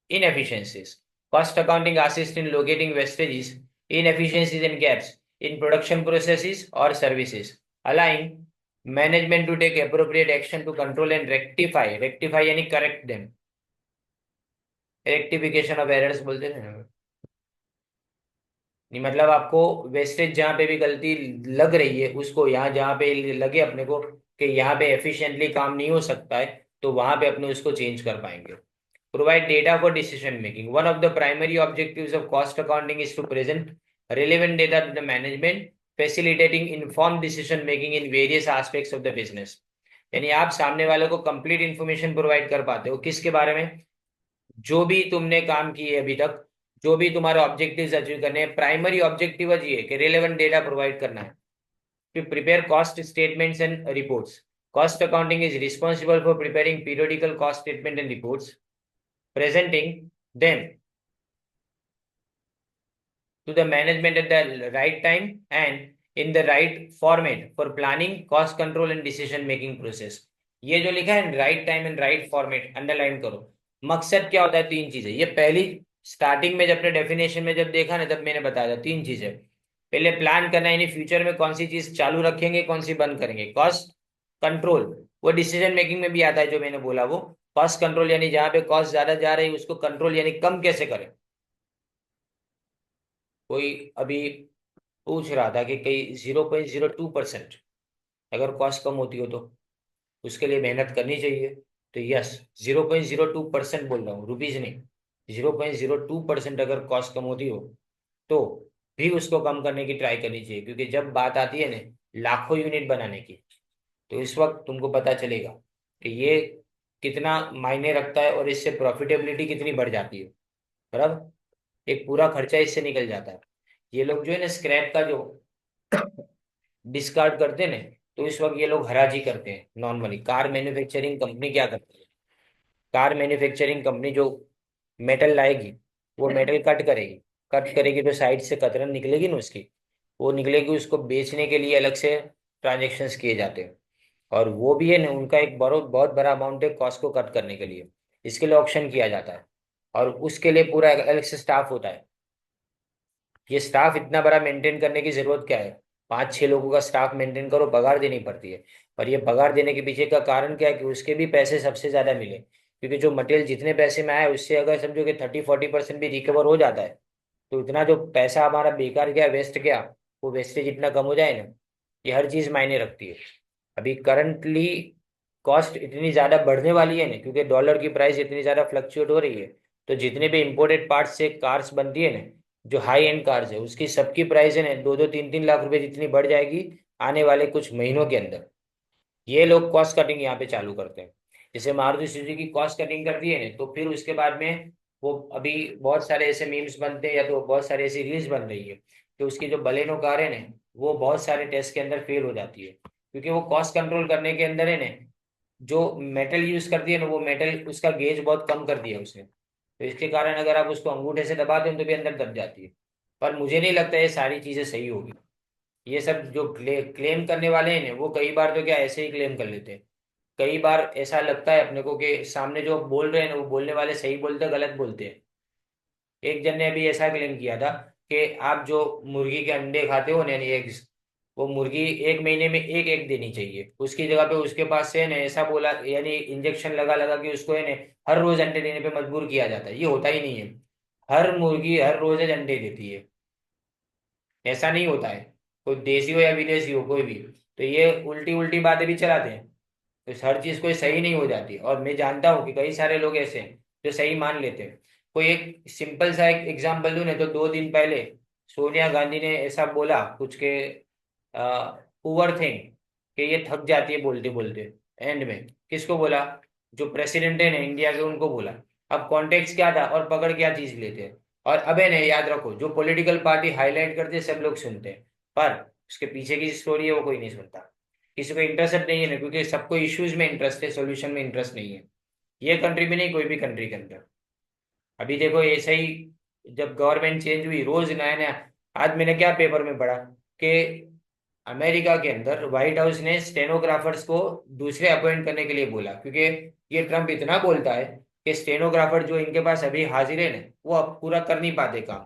inefficiencies. Cost accounting assists in locating wastages, inefficiencies and gaps in production processes or services, allowing management to take appropriate action to control and rectify. Rectify यानी correct them. Rectification of errors बोलते हैं ना। नहीं मतलब आपको wastage जहाँ पे भी गलती लग रही है उसको, यहाँ जहाँ पे लगे अपने को कि यहाँ पे एफिशिएंटली काम नहीं हो सकता है, तो वहां पे अपने उसको चेंज कर पाएंगे। Provide data for decision making. One of the primary objectives of cost accounting is to present relevant data to the management, facilitating informed decision making in various aspects of the business. यानी आप सामने वाले को complete information provide कर पाते हो किसके बारे में? जो भी तुमने काम किए अभी तक, जो भी तुम्हारे ऑब्जेक्टिव्स अचीव करने हैं, प्राइमरी ऑब्जेक्टिव ये है कि रेलेवेंट डेटा प्रोवाइड करना है। To prepare cost statements and reports. Cost accounting is responsible for preparing periodical cost statement and reports, presenting them to the management at the right time and in the right format for planning, cost control and decision making process. ये जो लिखा है right time and right format, underline करो। मकसद क्या होता है? तीन चीजें। ये पहली स्टार्टिंग में जब अपने डेफिनेशन में जब देखा ना, तब मैंने बताया था तीन चीजें। पहले प्लान करना, यानी फ्यूचर में कौन सी चीज चालू रखेंगे, कौन सी बंद करेंगे। कॉस्ट कंट्रोल, वो डिसीजन मेकिंग में भी आता है जो मैंने बोला वो। कॉस्ट कंट्रोल यानी जहां पे कॉस्ट ज्यादा जा रही है उसको कंट्रोल यानी कम कैसे करें। कोई अभी पूछ रहा था कि कई 0.02% अगर कॉस्ट कम होती हो तो उसके लिए मेहनत करनी चाहिए। तो यस, 0.02% बोल रहा हूँ, रुपीज नहीं। 0.02% अगर कॉस्ट कम होती हो तो भी उसको कम करने की ट्राई करनी चाहिए, क्योंकि जब बात आती है ना लाखों यूनिट बनाने की, तो इस वक्त तुमको पता चलेगा कि ये कितना मायने रखता है और इससे प्रॉफिटेबिलिटी कितनी बढ़ जाती है। बराबर, एक पूरा खर्चा इससे निकल जाता है। ये लोग जो है ना स्क्रैप का जो डिस्कार्ड करते हैं ना, तो इस वक्त ये लोग हराजी करते हैं। नॉर्मली कार मैन्युफैक्चरिंग कंपनी क्या करती है? कार मैन्युफैक्चरिंग कंपनी जो मेटल लाएगी, वो मेटल कट करेगी। कट करेगी तो साइड से कतरन निकलेगी ना उसकी, वो निकलेगी, उसको बेचने के लिए अलग से ट्रांजेक्शन्स किए जाते हैं। और वो भी है ना उनका एक बहुत बहुत बड़ा अमाउंट है कॉस्ट को कट करने के लिए। इसके लिए ऑप्शन किया जाता है और उसके लिए पूरा अलग से स्टाफ होता है। ये स्टाफ इतना बड़ा मेंटेन करने की जरूरत क्या है? पाँच छह लोगों का स्टाफ मेंटेन करो, पगार देनी पड़ती है। और ये पगार देने के पीछे का कारण क्या है? कि उसके भी पैसे सबसे ज्यादा मिले, क्योंकि जो मटेरियल जितने पैसे में आए उससे अगर समझो कि 30-40% भी रिकवर हो जाता है, तो इतना जो पैसा हमारा बेकार गया, वेस्ट गया, वो वेस्टेज इतना कम हो जाए ना। ये हर चीज मायने रखती है। अभी करंटली कॉस्ट इतनी ज्यादा बढ़ने वाली है ना, क्योंकि डॉलर की प्राइस इतनी ज्यादा फ्लक्चुएट हो रही है। तो जितने भी इंपोर्टेड पार्ट्स से कार्स बनती है ना, जो हाई एंड कार्स है, उसकी सबकी प्राइस है ना 2-2 3-3 लाख रुपए जितनी बढ़ जाएगी आने वाले कुछ महीनों के अंदर। ये लोग कॉस्ट कटिंग यहाँ पे चालू करते हैं। जैसे मारुति सुजुकी कॉस्ट कटिंग करती है ना, तो फिर उसके बाद में वो अभी बहुत सारे ऐसे मीम्स बनते हैं या तो बहुत सारे ऐसी रील्स बन रही है कि उसकी जो बलेनो कार है ना, वो बहुत सारे टेस्ट के अंदर फेल हो जाती है, क्योंकि वो कॉस्ट कंट्रोल करने के अंदर है ना, जो मेटल यूज करती है ना, वो मेटल उसका गेज बहुत कम कर दिया उसने। तो इसके कारण अगर आप उसको अंगूठे से दबाते हो तो भी अंदर दब जाती है। पर मुझे नहीं लगता ये सारी चीजें सही होगी। ये सब जो क्लेम करने वाले हैं ना, वो कई बार तो क्या ऐसे ही क्लेम कर लेते हैं। कई बार ऐसा लगता है अपने को कि सामने जो बोल रहे हैं ना, वो बोलने वाले सही बोलते हैं गलत बोलते हैं। एक जन ने अभी ऐसा क्लेम किया था कि आप जो मुर्गी के अंडे खाते हो ना, यानी एग्स, वो मुर्गी एक महीने में एक एग देनी चाहिए। उसकी जगह पे उसके पास से है ना ऐसा बोला, यानी इंजेक्शन लगा लगा के उसको है ना हर रोज अंडे देने पे मजबूर किया जाता है। ये होता ही नहीं है। हर मुर्गी हर रोज अंडे देती है, ऐसा नहीं होता है। कोई देसी हो या विदेशी हो कोई भी, तो ये उल्टी उल्टी बातें भी चलाते हैं। तो हर चीज कोई सही नहीं हो जाती, और मैं जानता हूँ कि कई सारे लोग ऐसे हैं जो सही मान लेते हैं। कोई एक सिंपल सा एक एग्जांपल दूं ना, तो 2 दिन पहले सोनिया गांधी ने ऐसा बोला कुछ के पुअर थिंग, कि ये थक जाती है बोलते बोलते। एंड में किसको बोला? जो प्रेसिडेंट है ना इंडिया के, उनको बोला। अब कॉन्टेक्स्ट क्या था और पकड़ क्या चीज लेते हैं? और अबे नहीं, याद रखो, जो पॉलिटिकल पार्टी हाईलाइट करते हैं सब लोग सुनते हैं, पर उसके पीछे की स्टोरी है वो कोई नहीं सुनता। किसी को इंटरेस्ट नहीं है ना, क्योंकि सबको इश्यूज में इंटरेस्ट है, सॉल्यूशन में इंटरेस्ट नहीं है। ये कंट्री में नहीं, कोई भी कंट्री के अंदर। अभी देखो ऐसे ही, जब गवर्नमेंट चेंज हुई, रोज नया नया। आज मैंने क्या पेपर में पढ़ा कि अमेरिका के अंदर व्हाइट हाउस ने स्टेनोग्राफर्स को दूसरे अपॉइंट करने के लिए बोला, क्योंकि ये ट्रम्प इतना बोलता है कि स्टेनोग्राफर जो इनके पास अभी हाजिर है ना, वो अब पूरा कर नहीं पाते काम।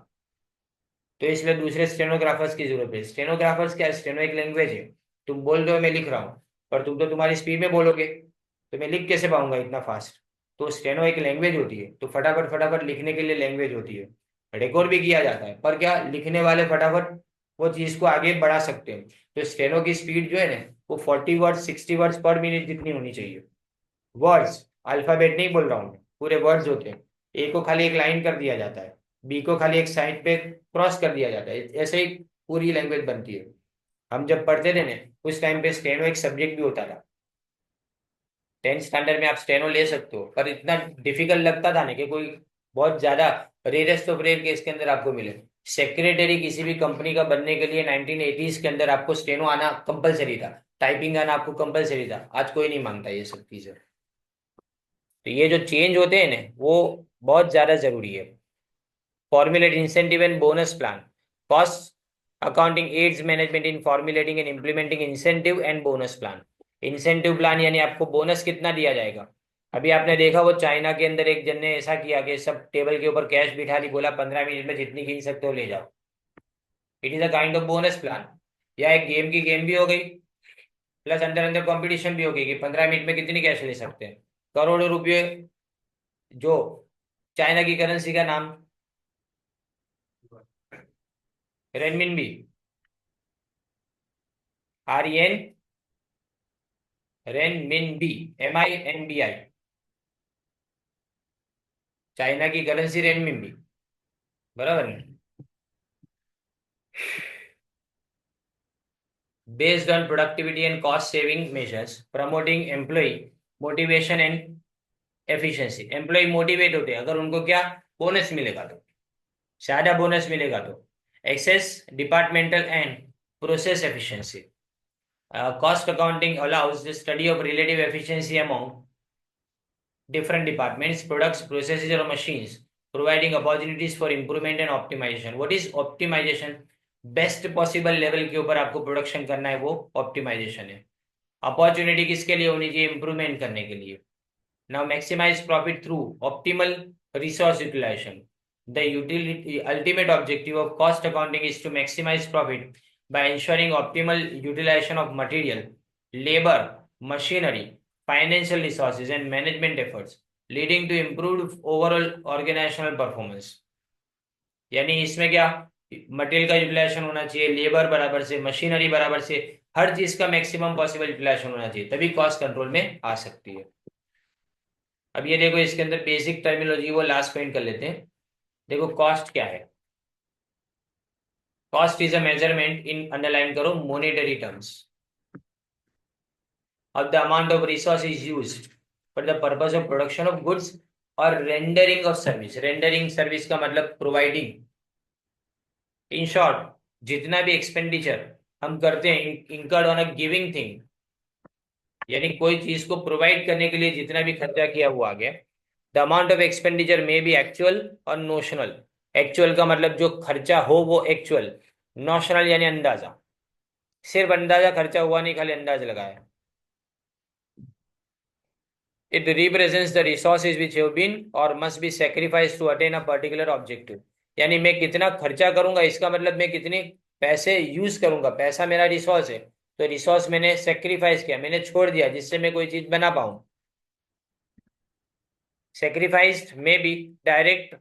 तो इसलिए दूसरे स्टेनोग्राफर्स की जरूरत है। स्टेनोग्राफर्स क्या है? स्टेनो एक लैंग्वेज है। तुम बोल रहे हो, मैं लिख रहा हूँ, पर तुम तो तुम्हारी स्पीड में बोलोगे, तो मैं लिख कैसे पाऊंगा इतना फास्ट? तो स्टेनो एक लैंग्वेज होती है, तो फटाफट फटाफट लिखने के लिए लैंग्वेज होती है। रिकॉर्ड भी किया जाता है, पर क्या लिखने वाले फटाफट वो चीज को आगे बढ़ा सकते हैं। तो स्टेनो की स्पीड जो है ना, वो 40 वर्ड्स 60 वर्ड्स पर मिनट जितनी होनी चाहिए। वर्ड्स, अल्फाबेट नहीं बोल रहा हूँ मैं, पूरे वर्ड्स होते हैं। ए को खाली एक लाइन कर दिया जाता है, बी को खाली एक साइड पे क्रॉस कर दिया जाता है, ऐसे ही पूरी लैंग्वेज बनती है। हम जब पढ़ते थे ना, उस टाइम पे स्टेनो एक सब्जेक्ट भी होता था। 10th स्टैंडर्ड में आप स्टेनो ले सकते हो, पर इतना डिफिकल्ट लगता था ना कि कोई बहुत ज्यादा रेयरेस्ट ऑफ रेयर केस के अंदर आपको मिले। सेक्रेटरी किसी भी कंपनी का बनने के लिए 1980s के अंदर आपको स्टेनो आना कंपलसरी था, टाइपिंग आना आपको कंपलसरी था। आज कोई नहीं मांगता ये सब चीजें। तो ये जो चेंज होते हैं ना, वो बहुत ज्यादा जरूरी है। Formulate incentive and bonus plan. Cost accounting aids management in formulating and implementing incentive and bonus plan. Incentive plan यानी आपको बोनस कितना दिया जाएगा। अभी आपने देखा वो चाइना के अंदर एक जन ने ऐसा किया कि सब टेबल के ऊपर कैश बिठा दी, बोला 15 मिनट में जितनी गिन सकते हो ले जाओ। It is a kind of bonus plan. या एक गेम की गेम भी हो गई, प्लस अंदर अंदर कंपटीशन भी हो गई कि 15 मिनट में कितनी कैश ले सकते हैं। करोड़ों रुपये। जो चाइना की करेंसी का नाम renminbi, REN, renminbi, MINBI। China की करेंसी रेनमिनबी, बराबर है। Based on productivity and cost saving measures, promoting employ motivation and efficiency. Employ motivate होते हैं अगर उनको क्या बोनस मिलेगा तो, ज्यादा बोनस मिलेगा तो। Access departmental and process efficiency. Cost accounting allows the study of relative efficiency among different departments, products, processes, or machines, providing opportunities for improvement and optimization. What is optimization? Best possible level के ऊपर आपको production करना है, वो optimisation है। Opportunity किसके लिए होनी चाहिए? इंप्रूवमेंट करने के लिए। Now maximise profit through optimal resource utilisation. The utility ultimate objective of cost accounting is to maximise profit by ensuring optimal utilization of material, labor, machinery, financial resources, and management efforts, leading to improved overall organizational performance। यानी इसमें क्या, material का utilisation होना चाहिए, labour बराबर से, machinery बराबर से, हर चीज का मैक्सिमम पॉसिबल यूटिलाइजेशन होना चाहिए, तभी कॉस्ट कंट्रोल में आ सकती है। अब ये देखो, इसके अंदर बेसिक टर्मिनोलॉजी वो लास्ट पॉइंट कर लेते हैं। देखो कॉस्ट क्या है। Cost is a measurement, in underline करो, monetary terms, of the amount of resource is used for the purpose of production of goods or rendering of service। rendering service का मतलब providing। in short, जितना भी expenditure हम करते हैं incurred on a giving thing, यानी कोई चीज को प्रोवाइड करने के लिए जितना भी खर्चा किया वो आ गया। The amount of expenditure may be actual और नोशनल। एक्चुअल का मतलब जो खर्चा हो वो एक्चुअल, नोशनल यानी अंदाजा। सिर्फ अंदाजा खर्चा हुआ नहीं, खाली अंदाज लगाया। It represents the resources which have been or must be sacrificed to attain a particular objective। यानी मैं कितना खर्चा करूंगा, इसका मतलब मैं कितने पैसे यूज करूंगा। पैसा मेरा रिसोर्स है, तो रिसोर्स मैंने सेक्रीफाइस किया, मैंने छोड़ दिया जिससे मैं कोई चीज बना पाऊं। Sacrificed may be direct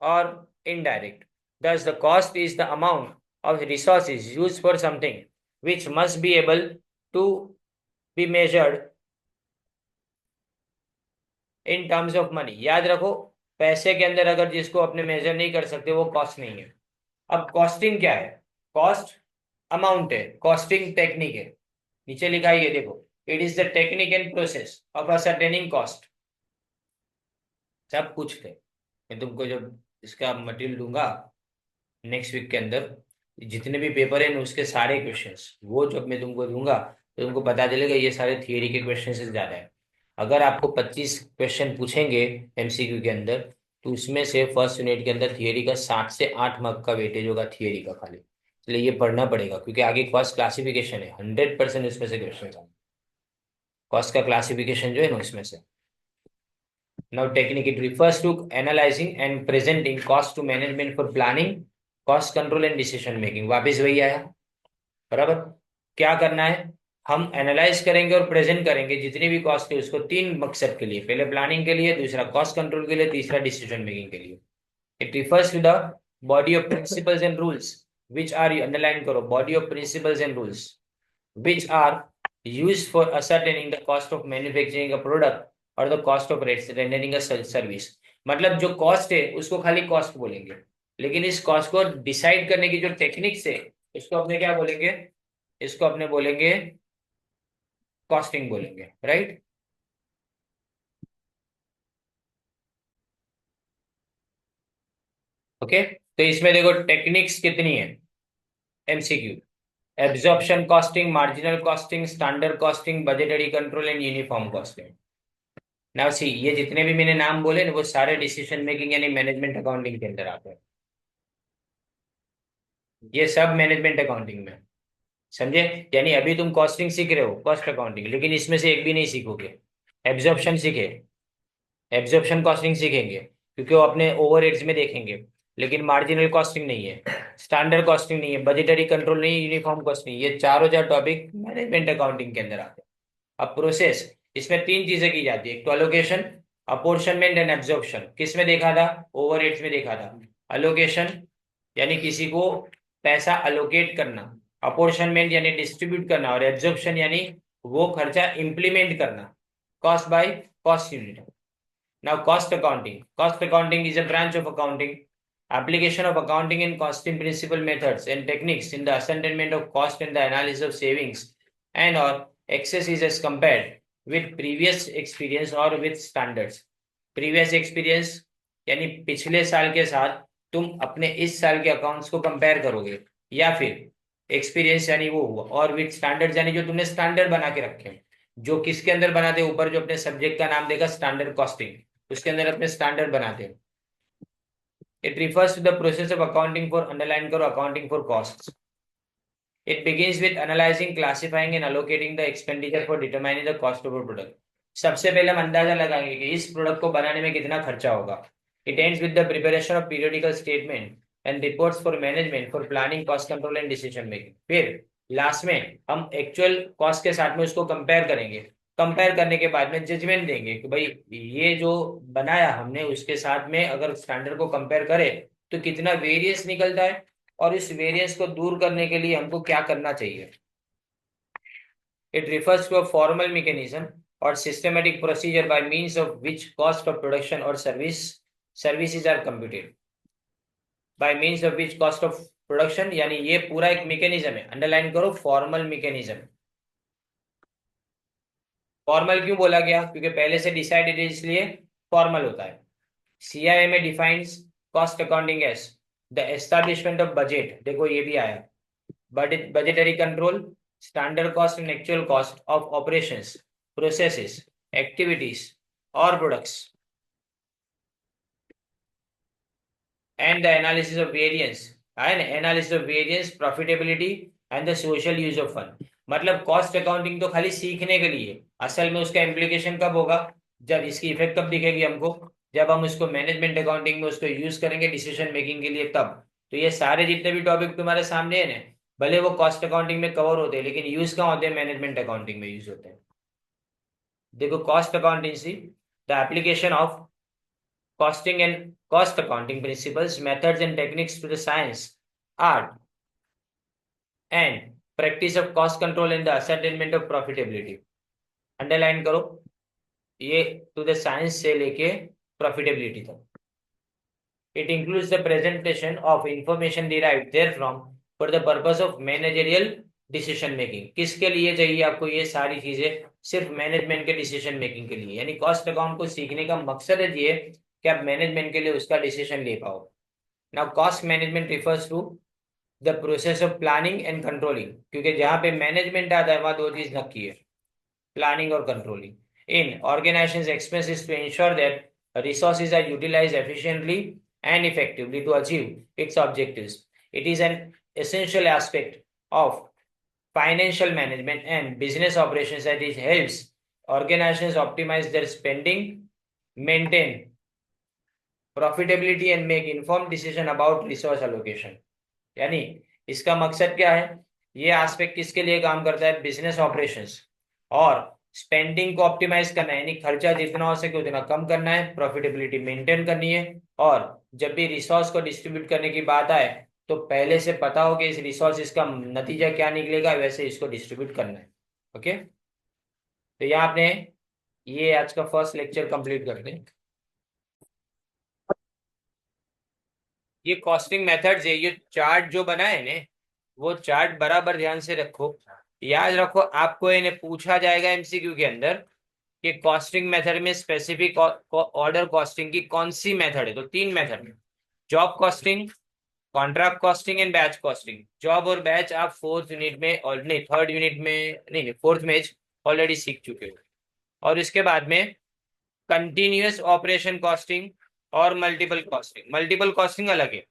or indirect। Thus, the cost is the amount of resources used for something which must be able to be measured in terms of money. याद रखो, पैसे के अंदर अगर जिसको अपने मेजर नहीं कर सकते वो कॉस्ट नहीं है। अब कॉस्टिंग क्या है? कॉस्ट अमाउंट है, कॉस्टिंग टेक्निक है। नीचे लिखा है ये देखो, it is the technique and process of ascertaining cost. सब कुछ थे मैं तुमको जब इसका मटेरियल दूंगा नेक्स्ट वीक के अंदर। जितने भी पेपर हैं उसके सारे क्वेश्चंस वो जब मैं तुमको दूंगा तो तुमको पता चलेगा ये सारे थियरी के क्वेश्चन से ज्यादा है। अगर आपको 25 क्वेश्चन पूछेंगे एमसीक्यू के अंदर, तो उसमें से फर्स्ट यूनिट के अंदर थियरी का 7 से 8 मार्क का वेटेज होगा थियरी का खाली। इसलिए ये पढ़ना पड़ेगा, क्योंकि आगे कॉस्ट क्लासिफिकेशन है, 100% उसमें से क्वेश्चन है। कॉस्ट का क्लासिफिकेशन जो है ना उसमें से। Now technique, it refers to analyzing and presenting cost to management for planning, cost control and decision making। वापिस वही आया, बराबर। क्या करना है, हम एनालाइज करेंगे और प्रेजेंट करेंगे जितनी भी कॉस्ट है उसको तीन मकसद के लिए, पहले प्लानिंग के लिए, दूसरा कॉस्ट कंट्रोल के लिए, तीसरा डिसीजन मेकिंग के लिए। It refers to the body of principles and rules which are, underline करो, body of principles and rules which are used for ascertaining the cost of manufacturing a product or the cost of rendering a service। मतलब जो cost है उसको खाली cost बोलेंगे, लेकिन इस cost को डिसाइड करने की जो टेक्निक्स है उसको अपने क्या बोलेंगे, इसको अपने बोलेंगे कॉस्टिंग बोलेंगे, राइट। ओके, तो इसमें देखो टेक्निक्स कितनी है, MCQ. Absorption costing, marginal costing, standard costing, budgetary control and uniform costing. Now see, ये जितने भी मैंने नाम बोले ना वो सारे डिसीजन मेकिंग यानी मैनेजमेंट अकाउंटिंग के अंदर आते हैं। ये सब मैनेजमेंट अकाउंटिंग में, समझे। यानी अभी तुम कॉस्टिंग सीख रहे हो, कॉस्ट अकाउंटिंग, लेकिन इसमें से एक भी नहीं सीखोगे। एब्जॉर्प्शन सीखे, एब्जॉर्प्शन कॉस्टिंग सीखेंगे क्योंकि वो अपने ओवरहेड्स में देखेंगे, लेकिन मार्जिनल कॉस्टिंग नहीं है, स्टैंडर्ड कॉस्टिंग नहीं है, बजटरी कंट्रोल नहीं है, यूनिफॉर्म कॉस्टिंग, ये चारों चार टॉपिक मैनेजमेंट अकाउंटिंग के अंदर आते हैं। अब प्रोसेस, इसमें तीन चीजें की जाती है, एक तो अलोकेशन, अपोर्शनमेंट एंड एब्जॉर्प्शन। किस में देखा था, ओवरहेड्स में देखा था। अलोकेशन यानी किसी को पैसा अलोकेट करना, अपोर्शनमेंट यानी डिस्ट्रीब्यूट करना, और एब्जॉर्प्शन यानी वो खर्चा इंप्लीमेंट करना, cost by cost unit. Now cost accounting, cost accounting is a branch of accounting, application of accounting and costing principle methods and techniques in the ascertainment of cost and the analysis of savings and or excesses as compared with previous experience or with standards। previous experience यानी पिछले साल के साथ तुम अपने इस साल के अकाउंट्स को कंपेयर करोगे, या फिर एक्सपीरियंस यानी वो हुआ, और विथ स्टैंडर्ड यानी जो तुमने स्टैंडर्ड बना के रखे हैं। जो किसके अंदर बनाते हैं, ऊपर जो अपने सब्जेक्ट का नाम देगा स्टैंडर्ड कॉस्टिंग, उसके अंदर अपने स्टैंडर्ड बनाते हैं। It refers to the process of accounting for, underline करो, accounting for costs। It begins with analyzing, classifying and allocating the expenditure for determining the cost of a product। सबसे पहले हम अंदाजा लगाएंगे कि इस प्रोडक्ट को बनाने में कितना खर्चा होगा। It ends with the preparation of periodical statement and reports for management for planning, cost control and decision making। फिर लास्ट में हम एक्चुअल कॉस्ट के साथ में उसको कंपेयर करेंगे, कंपेयर करने के बाद में जजमेंट देंगे कि भाई ये जो बनाया हमने उसके साथ में अगर स्टैंडर्ड को कंपेयर करें तो कितना वेरियंस निकलता है, और इस वेरियंस को दूर करने के लिए हमको क्या करना चाहिए। It refers to a formal mechanism और systematic procedure by means of which cost of production और services are computed. By means of which cost of production यानी ये पूरा एक मैकेनिज्म है, अंडरलाइन करो, फॉर्मल मैकेनिज्म। फॉर्मल क्यों बोला गया, क्योंकि पहले से डिसाइडेड है इसलिए फॉर्मल होता है। सीआईएम में defines cost accounting as the establishment of budget, देखो ये भी आया, budgetary control, standard cost and actual cost of operations, processes, activities or products, and the analysis of variance and analysis of variance, profitability and the social use of fund। मतलब cost accounting तो खाली सीखने के लिए, असल में उसका implication कब होगा, जब इसकी इफेक्ट कब दिखेगी हमको, जब हम उसको मैनेजमेंट अकाउंटिंग में उसको यूज करेंगे डिसीजन मेकिंग के लिए तब। तो ये सारे जितने भी टॉपिक तुम्हारे सामने है ना, भले वो कॉस्ट अकाउंटिंग में कवर होते हैं लेकिन यूज कहाँ होते हैं, मैनेजमेंट अकाउंटिंग में यूज होते हैं। देखो cost accountancy, the application of costing and cost accounting principles, methods and techniques to the science, art and practice of cost control and the ascertainment of profitability। Underline करो, ये to the science से लेके profitability तक। It includes the presentation of information derived therefrom for the purpose of managerial decision making. किसके लिए चाहिए आपको ये सारी चीजें, सिर्फ मैनेजमेंट के डिसीजन मेकिंग के लिए। यानी कॉस्ट अकाउंट को सीखने का मकसद है ये कि आप मैनेजमेंट के लिए उसका डिसीजन ले पाओ। Now cost management refers to the process of planning and controlling, क्योंकि जहां पे मैनेजमेंट आता है वहां दो चीज नक्की है, प्लानिंग और controlling. In organisations expenses to ensure that resources are utilized efficiently and effectively to achieve its objectives. It is an essential aspect of financial management and business operations that it helps organizations optimize their spending, maintain profitability and make informed decision about resource allocation. यानी इसका मकसद क्या है, ये aspect किसके लिए काम करता है, बिजनेस ऑपरेशंस और स्पेंडिंग को ऑप्टिमाइज करना है, यानी खर्चा जितना हो सके उतना कम करना है, प्रॉफिटेबिलिटी मेंटेन करनी है, और जब भी रिसोर्स को डिस्ट्रीब्यूट करने की बात आए तो पहले से पता हो कि इस रिसोर्स का नतीजा क्या निकलेगा, वैसे इसको डिस्ट्रीब्यूट करना है। ओके, तो यहाँ आपने ये आज का फर्स्ट लेक्चर कंप्लीट कर दें। ये कॉस्टिंग मेथड्स है, ये चार्ट जो बना है ने, वो चार्ट बराबर ध्यान से रखो, याद रखो, आपको इन्हें पूछा जाएगा एमसीक्यू के अंदर कि कॉस्टिंग मेथड में स्पेसिफिक ऑर्डर कॉस्टिंग की कौन सी मेथड है। तो तीन मेथड है, job costing, contract costing and batch costing. Job और बैच आप फोर्थ यूनिट में और नहीं थर्ड यूनिट में नहीं फोर्थ में ऑलरेडी सीख चुके हो। और इसके बाद में कंटिन्यूअस ऑपरेशन कॉस्टिंग और मल्टीपल कॉस्टिंग। मल्टीपल कॉस्टिंग अलग है,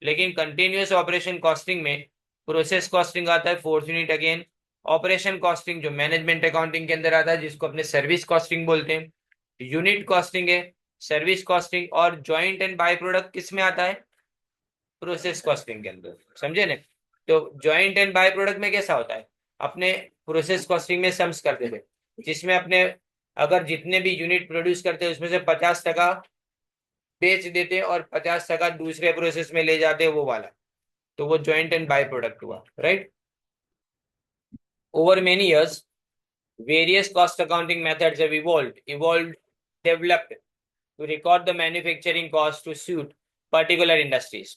लेकिन कंटिन्यूअस ऑपरेशन कॉस्टिंग में प्रोसेस कॉस्टिंग आता है fourth unit again. Operation costing जो मैनेजमेंट अकाउंटिंग के अंदर आता है, जिसको अपने सर्विस कॉस्टिंग बोलते हैं। यूनिट कॉस्टिंग है, सर्विस कॉस्टिंग, और जॉइंट एंड बाय प्रोडक्ट किस में आता है, प्रोसेस कॉस्टिंग के अंदर, समझे ना। तो जॉइंट एंड बाय प्रोडक्ट में कैसा होता है, अपने प्रोसेस कॉस्टिंग में सम्स करते थे, जिसमें अपने अगर जितने भी यूनिट प्रोड्यूस करते हैं उसमें से 50% बेच देते और 50% दूसरे प्रोसेस में ले जाते, वो वाला, तो वो जॉइंट एंड बाय प्रोडक्ट हुआ, right. Over many years various cost accounting methods have developed to record the manufacturing cost to suit particular industries.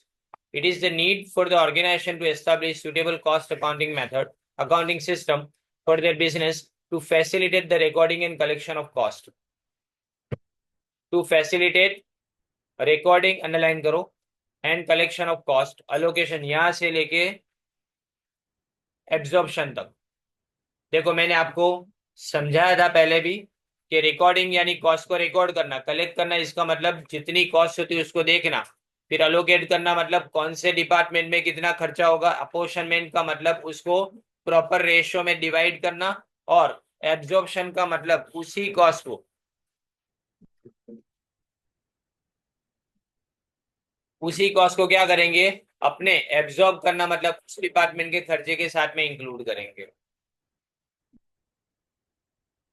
It is the need for the organization to establish suitable cost accounting system for their business to facilitate the recording and collection of cost. To facilitate recording, underline करो, and collection of cost, allocation यहाँ से लेके absorption तक। देखो मैंने आपको समझाया था पहले भी कि रिकॉर्डिंग यानी कॉस्ट को रिकॉर्ड करना, कलेक्ट करना इसका मतलब जितनी कॉस्ट होती है उसको देखना, फिर अलोकेट करना मतलब कौन से डिपार्टमेंट में कितना खर्चा होगा, अपोर्शनमेंट का मतलब उसको प्रॉपर रेशियो में डिवाइड करना, और एब्जॉर्प्शन का मतलब उसी कॉस्ट को क्या करेंगे, अपने एब्जॉर्ब करना मतलब उस डिपार्टमेंट के खर्चे के साथ में इंक्लूड करेंगे।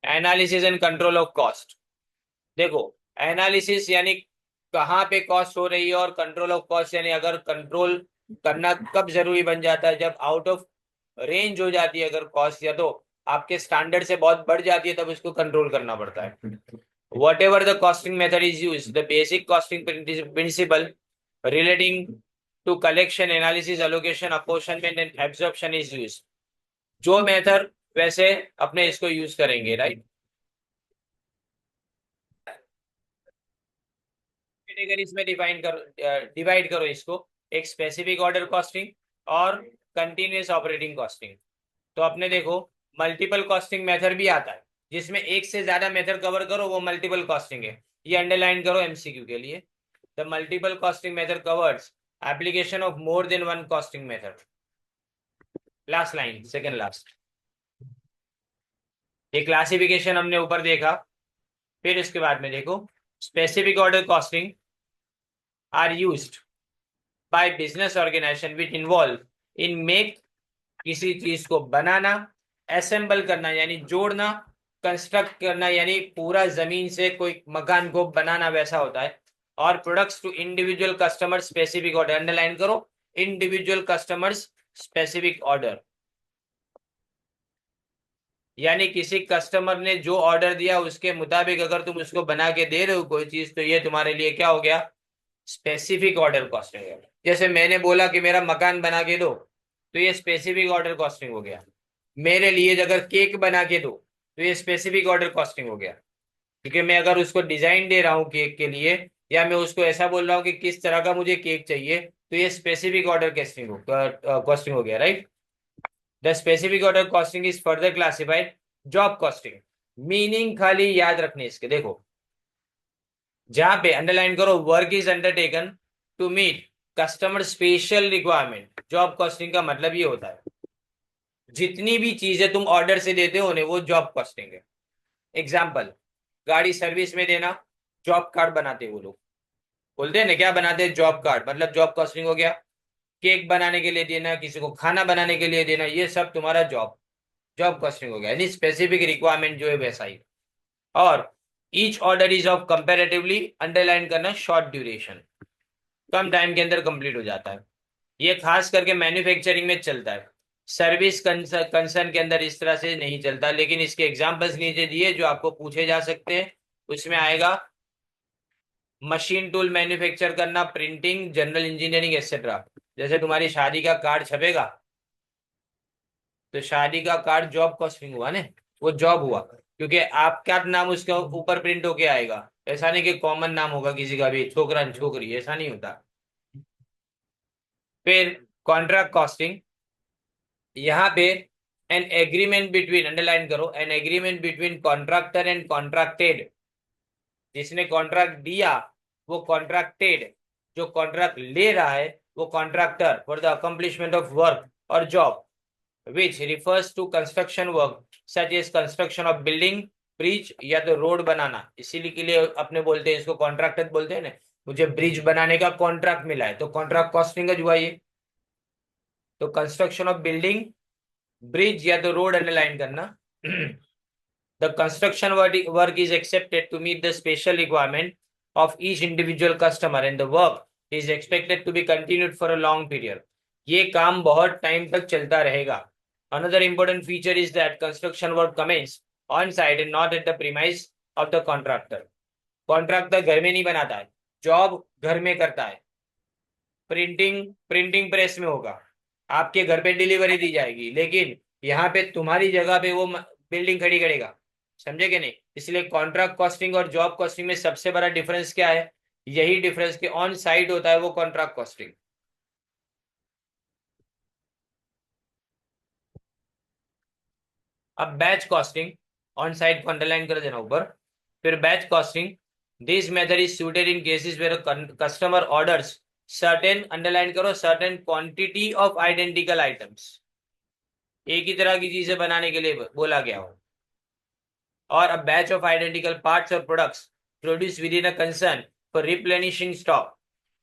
Analysis and control of cost. देखो एनालिसिस यानी कहाँ पे कॉस्ट हो रही है, और कंट्रोल ऑफ कॉस्ट यानी अगर कंट्रोल करना कब जरूरी बन जाता है, जब आउट ऑफ रेंज हो जाती है अगर कॉस्ट, या तो आपके स्टैंडर्ड से बहुत बढ़ जाती है, तब उसको कंट्रोल करना पड़ता है। Whatever the costing method is use, the basic costing principle relating to collection, analysis, allocation, apportionment and absorption is use. जो मेथड वैसे अपने इसको यूज करेंगे, राइट। कैटेगरीज में डिवाइड करो इसको, एक स्पेसिफिक ऑर्डर कॉस्टिंग और कंटिन्यूअस ऑपरेटिंग कॉस्टिंग। तो अपने देखो मल्टीपल कॉस्टिंग मेथड भी आता है, जिसमें एक से ज्यादा मेथड कवर करो, वो मल्टीपल कॉस्टिंग है। ये अंडरलाइन करो एमसीक्यू के लिए। The multiple costing method covers application of more than one costing method. Last line, second last, ये क्लासिफिकेशन हमने ऊपर देखा। फिर इसके बाद में देखो specific order costing are used by business organisation which involve in make, किसी चीज को बनाना, असेंबल करना यानी जोड़ना, कंस्ट्रक्ट करना यानी पूरा जमीन से कोई मकान को बनाना वैसा होता है, और products to individual customer specific order. Underline करो, इंडिविजुअल कस्टमर्स स्पेसिफिक ऑर्डर, यानी किसी कस्टमर ने जो ऑर्डर दिया उसके मुताबिक अगर तुम उसको बना के दे रहे हो कोई चीज, तो ये तुम्हारे लिए क्या हो गया, स्पेसिफिक ऑर्डर कॉस्टिंग है। जैसे मैंने बोला कि मेरा मकान बना के दो, तो ये स्पेसिफिक ऑर्डर कॉस्टिंग हो गया। मेरे लिए अगर केक बना के दो, तो ये स्पेसिफिक ऑर्डर कॉस्टिंग हो गया, क्योंकि मैं अगर उसको डिजाइन दे रहा हूँ केक के लिए, या मैं उसको ऐसा बोल रहा हूँ कि किस तरह का मुझे केक चाहिए, तो ये स्पेसिफिक ऑर्डर कॉस्टिंग हो गया, right. The specific order costing is further classified job costing. Meaning खाली याद रखने इसके, देखो जहां पे अंडरलाइन करो work is undertaken to meet customer special requirement, job costing का मतलब ये होता है जितनी भी चीजें तुम ऑर्डर से देते हो उन्हें, वो जॉब कॉस्टिंग है। एग्जाम्पल, गाड़ी सर्विस में देना, जॉब कार्ड बनाते हैं वो लोग, बोलते हैं ना क्या बनाते हैं, जॉब कार्ड, मतलब जॉब कॉस्टिंग हो गया। केक बनाने के लिए देना, किसी को खाना बनाने के लिए देना, ये सब तुम्हारा जॉब जॉब कॉस्टिंग हो गया, यानी स्पेसिफिक रिक्वायरमेंट जो है वैसा ही। और each order is of comparatively, underline करना शॉर्ट ड्यूरेशन, कम टाइम के अंदर कंप्लीट हो जाता है। ये खास करके मैन्युफैक्चरिंग में चलता है, सर्विस कंसर्न के अंदर इस तरह से नहीं चलता, लेकिन इसके एग्जांपल्स नीचे दिए जो आपको पूछे जा सकते हैं। उसमें आएगा मशीन टूल मैन्युफैक्चर करना, प्रिंटिंग, जनरल इंजीनियरिंग एक्सेट्रा। जैसे तुम्हारी शादी का कार्ड छपेगा, तो शादी का कार्ड जॉब कॉस्टिंग हुआ ना, वो जॉब हुआ, क्योंकि आपका नाम उसके ऊपर प्रिंट होके आएगा। ऐसा नहीं कि कॉमन नाम होगा किसी का भी, छोकरा छोकरी, ऐसा नहीं होता। फिर कॉन्ट्रैक्ट कॉस्टिंग, यहाँ पे एन एग्रीमेंट बिटवीन, अंडरलाइन करो, an agreement between contractor and contracted. जिसने कॉन्ट्रैक्ट दिया वो कॉन्ट्रैक्टेड, जो कॉन्ट्रैक्ट ले रहा है वो contractor, for the accomplishment of work और job which refers to construction work such as construction of building, bridge या तो रोड बनाना। इसीलिए के लिए अपने बोलते हैं इसको कॉन्ट्रैक्टर बोलते हैं ना, मुझे ब्रिज बनाने का कॉन्ट्रैक्ट मिला है, तो कॉन्ट्रैक्ट कॉस्टिंग हुआ ये। तो कंस्ट्रक्शन ऑफ बिल्डिंग, ब्रिज या तो रोड अंडरलाइन करना। The construction work is accepted to meet the special requirement of each individual customer and the work is expected to be continued for a long period. ये काम बहुत time तक चलता रहेगा. Another important feature is that construction work commence on site and not at the premise of the contractor. Contractor घर में नहीं बनाता है, जॉब घर में करता है। प्रिंटिंग प्रेस में होगा, आपके घर पे डिलीवरी दी जाएगी, लेकिन यहाँ पे तुम्हारी जगह पे वो बिल्डिंग खड़ी करेगा। समझे कि नहीं? इसलिए कॉन्ट्रैक्ट कॉस्टिंग और जॉब कॉस्टिंग में सबसे बड़ा डिफरेंस क्या है? यही डिफरेंस कि ऑन साइट होता है वो कॉन्ट्रैक्ट कॉस्टिंग। अब बैच कॉस्टिंग, ऑन साइट को अंडरलाइन कर देना ऊपर। फिर batch costing, this method is suited in cases where customer orders certain, underline करो, certain quantity of identical items, एक ही तरह की चीजें बनाने के लिए बोला गया हो, और a batch of identical parts or products produced within a concern for replenishing stock.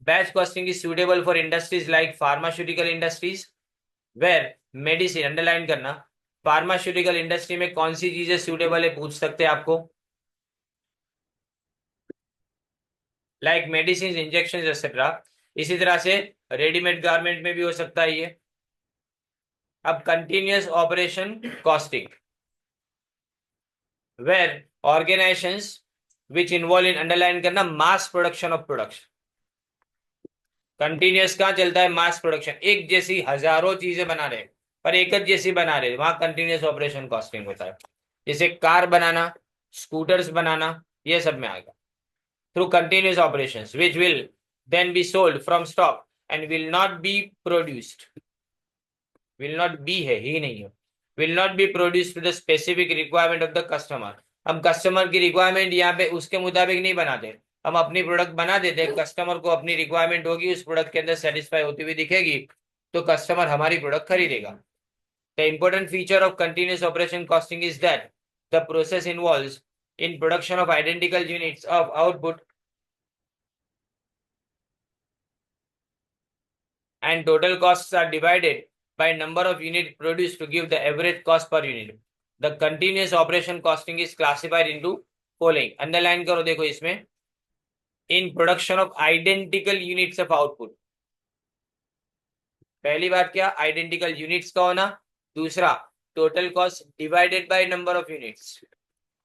Batch costing is suitable for industries like pharmaceutical industries where medicine, underline करना, फार्मास्यूटिकल इंडस्ट्री में कौन सी चीजें सुटेबल है पूछ सकते हैं आपको, लाइक मेडिसिन, इंजेक्शन एक्सेट्रा। इसी तरह से रेडीमेड गारमेंट में भी हो सकता है ये। अब continuous operation costing, where organisations which involve in, underline करना, mass production of products. Continuous कहाँ चलता है? मास प्रोडक्शन, एक जैसी हजारों चीजें बना रहे पर एक जैसी बना रहे, वहां कंटिन्यूअस ऑपरेशन कॉस्टिंग होता है। जैसे कार बनाना, स्कूटर्स बनाना, ये सब में आएगा। Through continuous operations which will then be sold from stock and will not be produced, will not be है ही नहीं है, will not be produce to the specific requirement of the customer. हम customer की रिक्वायरमेंट यहाँ पे उसके मुताबिक नहीं बनाते, हम अपनी प्रोडक्ट बना देते हैं, कस्टमर को अपनी रिक्वायरमेंट होगी उस प्रोडक्ट के अंदर सेटिस्फाई होती हुई दिखेगी, तो कस्टमर हमारी प्रोडक्ट खरीदेगा। The important feature of continuous operation costing is that the process involves in production of identical units of output and total costs are divided by number of units produced to give the average cost per unit. The continuous operation costing is classified into following, underline करो, देखो इसमें, in production of identical units of output, पहली बात क्या, identical units का होना, दूसरा total cost divided by number of units.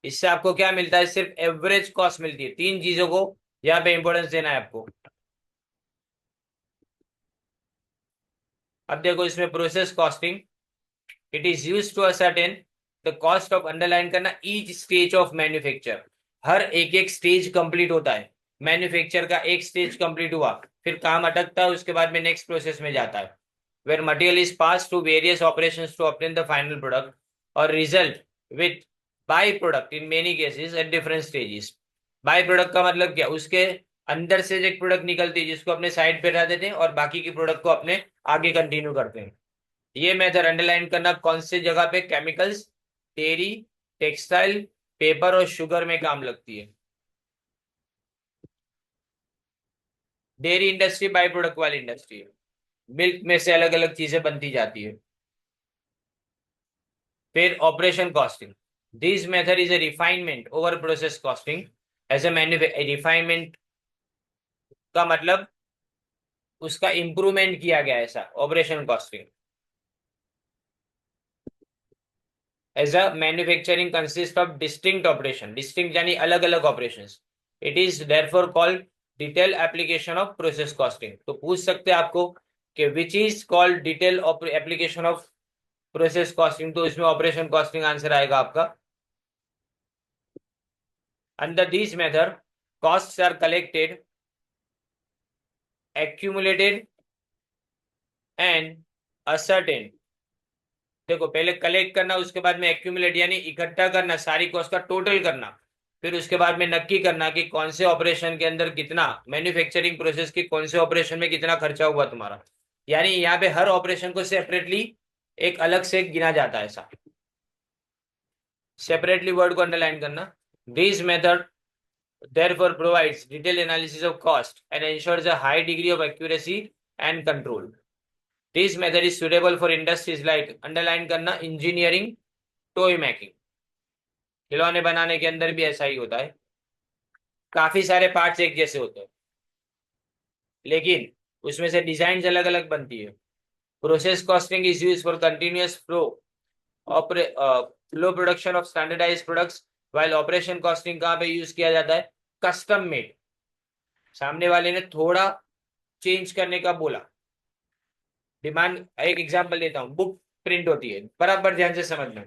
इससे आपको क्या मिलता है? सिर्फ एवरेज कॉस्ट मिलती है। तीन चीजों को यहाँ पे इंपॉर्टेंस देना है आपको। अब देखो इसमें process costing, it is used to ascertain the cost of, underline करना, ईच स्टेज ऑफ मैन्युफैक्चर, हर एक एक स्टेज कंप्लीट होता है, मैन्युफैक्चर का एक स्टेज कंप्लीट हुआ, फिर काम अटकता है, उसके बाद में नेक्स्ट प्रोसेस में जाता है, where material is pass through various operations to obtain the final product और result with by product in many cases at different stages. By product का मतलब क्या, उसके अंदर से एक प्रोडक्ट निकलती है जिसको अपने साइड पे रख देते हैं और बाकी की प्रोडक्ट को अपने आगे कंटिन्यू करते हैं। ये मेथड अंडरलाइन करना कौन से जगह पे, केमिकल्स, डेयरी, टेक्सटाइल, पेपर और शुगर में काम लगती है। डेयरी इंडस्ट्री बाई प्रोडक्ट वाली इंडस्ट्री है, मिल्क में से अलग अलग चीजें बनती जाती है। फिर operation costing, this method is a refinement over process costing as a refinement का मतलब उसका इंप्रूवमेंट किया गया, ऐसा operation costing. As a manufacturing consist of distinct operation, distinct यानी अलग अलग operation, it is therefore called detail application of process costing. तो पूछ सकते हैं आपको कि which is called detail application of process costing, तो इसमें ऑपरेशन कॉस्टिंग आंसर आएगा आपका। Under this method costs are collected, accumulated and ascertain. देखो पहले कलेक्ट करना, उसके बाद में एक्यूमुलेट यानी इकट्ठा करना, सारी कॉस्ट का टोटल करना, फिर उसके बाद में नक्की करना कि कौन से ऑपरेशन के अंदर कितना, मैन्युफैक्चरिंग प्रोसेस की कौन से ऑपरेशन में कितना खर्चा हुआ तुम्हारा। यानी यहाँ पे हर ऑपरेशन को सेपरेटली एक अलग से गिना जाता है, ऐसा सेपरेटली वर्ड को अंडरलाइन करना। This method therefore provides detailed analysis of cost and ensures a high degree of accuracy and control. This method is suitable for industries like underline करना इंजीनियरिंग, टॉय मेकिंग, खिलौने बनाने के अंदर भी ऐसा ही होता है, काफी सारे पार्ट्स एक जैसे होते हैं लेकिन उसमें से डिजाइन अलग अलग बनती है। Process costing is use for continuous flow production of standardised products, while operation costing कहाँ पे यूज किया जाता है, कस्टम मेड, सामने वाले ने थोड़ा चेंज करने का बोला, डिमांड। एक एग्जांपल देता हूँ, बुक प्रिंट होती है, बराबर ध्यान से समझना,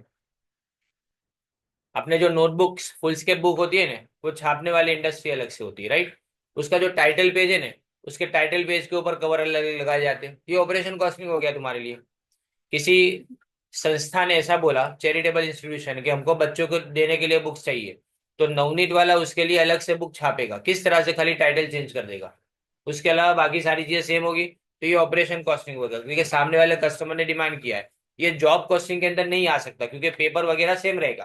अपने जो नोटबुक्स फुल स्केप बुक होती है ना, वो छापने वाली इंडस्ट्री अलग से होती है, राइट। उसका जो टाइटल पेज है ना, उसके टाइटल पेज के ऊपर कवर अलग लगाए जाते हैं, ये ऑपरेशन कॉस्टिंग हो गया तुम्हारे लिए। किसी संस्था ने ऐसा बोला, चैरिटेबल इंस्टीट्यूशन, कि हमको बच्चों को देने के लिए बुक्स चाहिए, तो नवनीत वाला उसके लिए अलग से बुक छापेगा, किस तरह से, खाली टाइटल चेंज कर देगा, उसके अलावा बाकी सारी चीजें सेम होगी, तो ये ऑपरेशन कॉस्टिंग होगा, क्योंकि सामने वाले कस्टमर ने डिमांड किया है। ये जॉब कॉस्टिंग के अंदर नहीं आ सकता, क्योंकि पेपर वगैरह सेम रहेगा,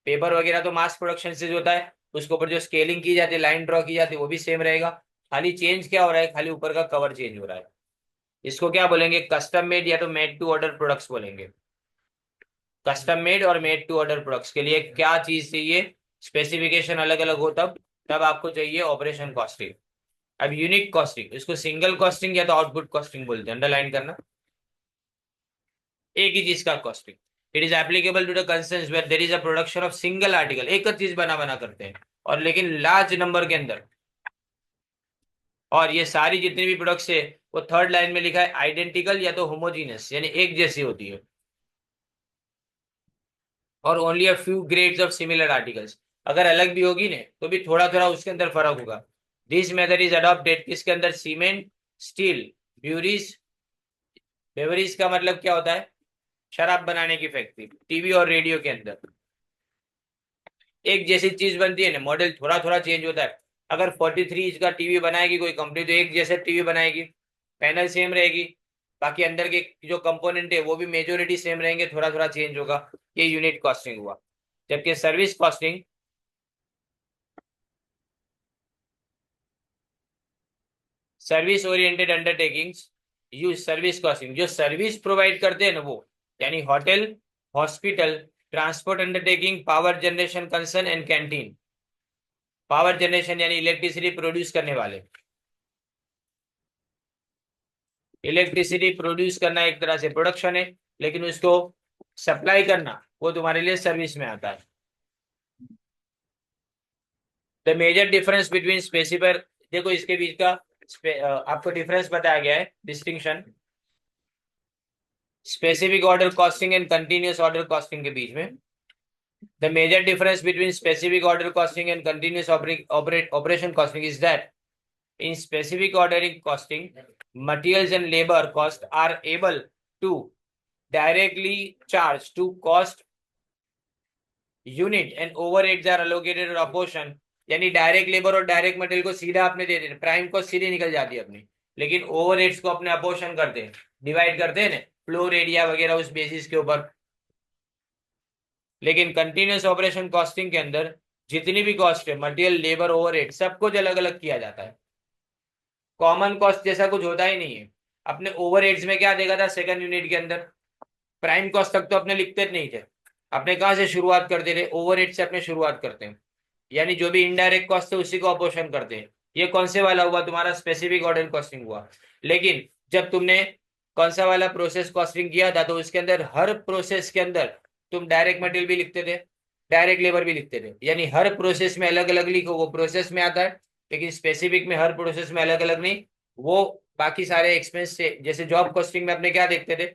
पेपर वगैरह तो मास प्रोडक्शन से जो होता है, उसके ऊपर जो स्केलिंग की जाती है, लाइन ड्रॉ की जाती है, वो भी सेम रहेगा। खाली चेंज क्या हो रहा है, खाली ऊपर का कवर चेंज हो रहा है। इसको क्या बोलेंगे, कस्टम मेड या तो मेड टू ऑर्डर प्रोडक्ट्स बोलेंगे। कस्टम मेड और मेड टू ऑर्डर प्रोडक्ट्स के लिए क्या चीज चाहिए, स्पेसिफिकेशन अलग अलग हो, तब तब आपको चाहिए ऑपरेशन कॉस्टिंग। अब यूनिक कॉस्टिंग, इसको सिंगल कॉस्टिंग या तो आउटपुट कॉस्टिंग बोलते हैं, अंडरलाइन करना, एक ही चीज का costing. It is applicable to the concerns where there is a production of single article, एक चीज बना बना करते हैं और लेकिन लार्ज नंबर के अंदर, और ये सारी जितनी भी प्रोडक्ट्स है वो थर्ड लाइन में लिखा है आइडेंटिकल या तो होमोजीनियस यानी एक जैसी होती है, और only a few grades of similar articles, अगर अलग भी होगी ना तो भी थोड़ा थोड़ा उसके अंदर फर्क होगा। दिस मेथड इज अडॉप्टेड किसके अंदर, सीमेंट, स्टील, ब्यूरीज, बेवरीज का मतलब क्या होता है, शराब बनाने की फैक्ट्री, टीवी और रेडियो के अंदर एक जैसी चीज बनती है ना, मॉडल थोड़ा थोड़ा चेंज होता है। अगर 43 इंच का टीवी बनाएगी कोई कंपनी तो एक जैसे टीवी बनाएगी, पैनल सेम रहेगी, बाकी अंदर के जो कंपोनेंट है वो भी मेजोरिटी सेम रहेंगे, थोड़ा थोड़ा चेंज होगा। ये यूनिट कॉस्टिंग हुआ। जबकि service costing, service oriented undertakings use service costing, जो सर्विस प्रोवाइड करते हैं ना वो, यानी hotel, hospital, transport undertaking, power generation concern and canteen. Power generation यानी इलेक्ट्रिसिटी प्रोड्यूस करने वाले, इलेक्ट्रिसिटी प्रोड्यूस करना एक तरह से प्रोडक्शन है, लेकिन उसको सप्लाई करना वो तुम्हारे लिए सर्विस में आता है। The major difference between specifier, देखो इसके बीच का आपको डिफरेंस बताया गया है, distinction specific order costing and continuous order costing के बीच में। The major difference between specific order costing and continuous operation costing is that in specific ordering costing, materials and labor cost are able to directly charge to cost unit and overheads are allocated or apportion. यानी direct labour और direct material को सीधा अपने दे देते, prime cost सीधे निकल जाती है अपनी, लेकिन ओवरहेड्स को अपने अपोर्शन करते हैं, डिवाइड करते हैं ना फ्लोर एरिया वगैरह उस बेसिस के ऊपर। लेकिन कंटिन्यूस ऑपरेशन कॉस्टिंग के अंदर जितनी भी कॉस्ट है, मटेरियल लेबर ओवरहेड, सब कुछ अलग अलग किया जाता है। कॉमन कॉस्ट जैसा कुछ होता ही नहीं है। अपने ओवरहेड्स में क्या देखा था सेकंड यूनिट के अंदर, प्राइम कॉस्ट तक तो अपने लिखते नहीं थे, अपने कहां से शुरुआत करते थे, ओवरहेड से अपने शुरुआत करते हैं, यानी जो भी इनडायरेक्ट कॉस्ट है उसी को अपोर्शन करते हैं। ये कौन से वाला हुआ तुम्हारा, स्पेसिफिक ऑर्डर कॉस्टिंग हुआ। लेकिन जब तुमने कौन सा वाला प्रोसेस कॉस्टिंग किया था, तो उसके अंदर हर प्रोसेस के अंदर तुम डायरेक्ट मटेरियल भी लिखते थे, डायरेक्ट लेबर भी लिखते थे, यानी हर प्रोसेस में अलग अलग लिखो, वो प्रोसेस में आता है, लेकिन स्पेसिफिक में हर प्रोसेस में अलग अलग नहीं। वो बाकी सारे एक्सपेंस से, जैसे जॉब कॉस्टिंग में अपने क्या देखते थे,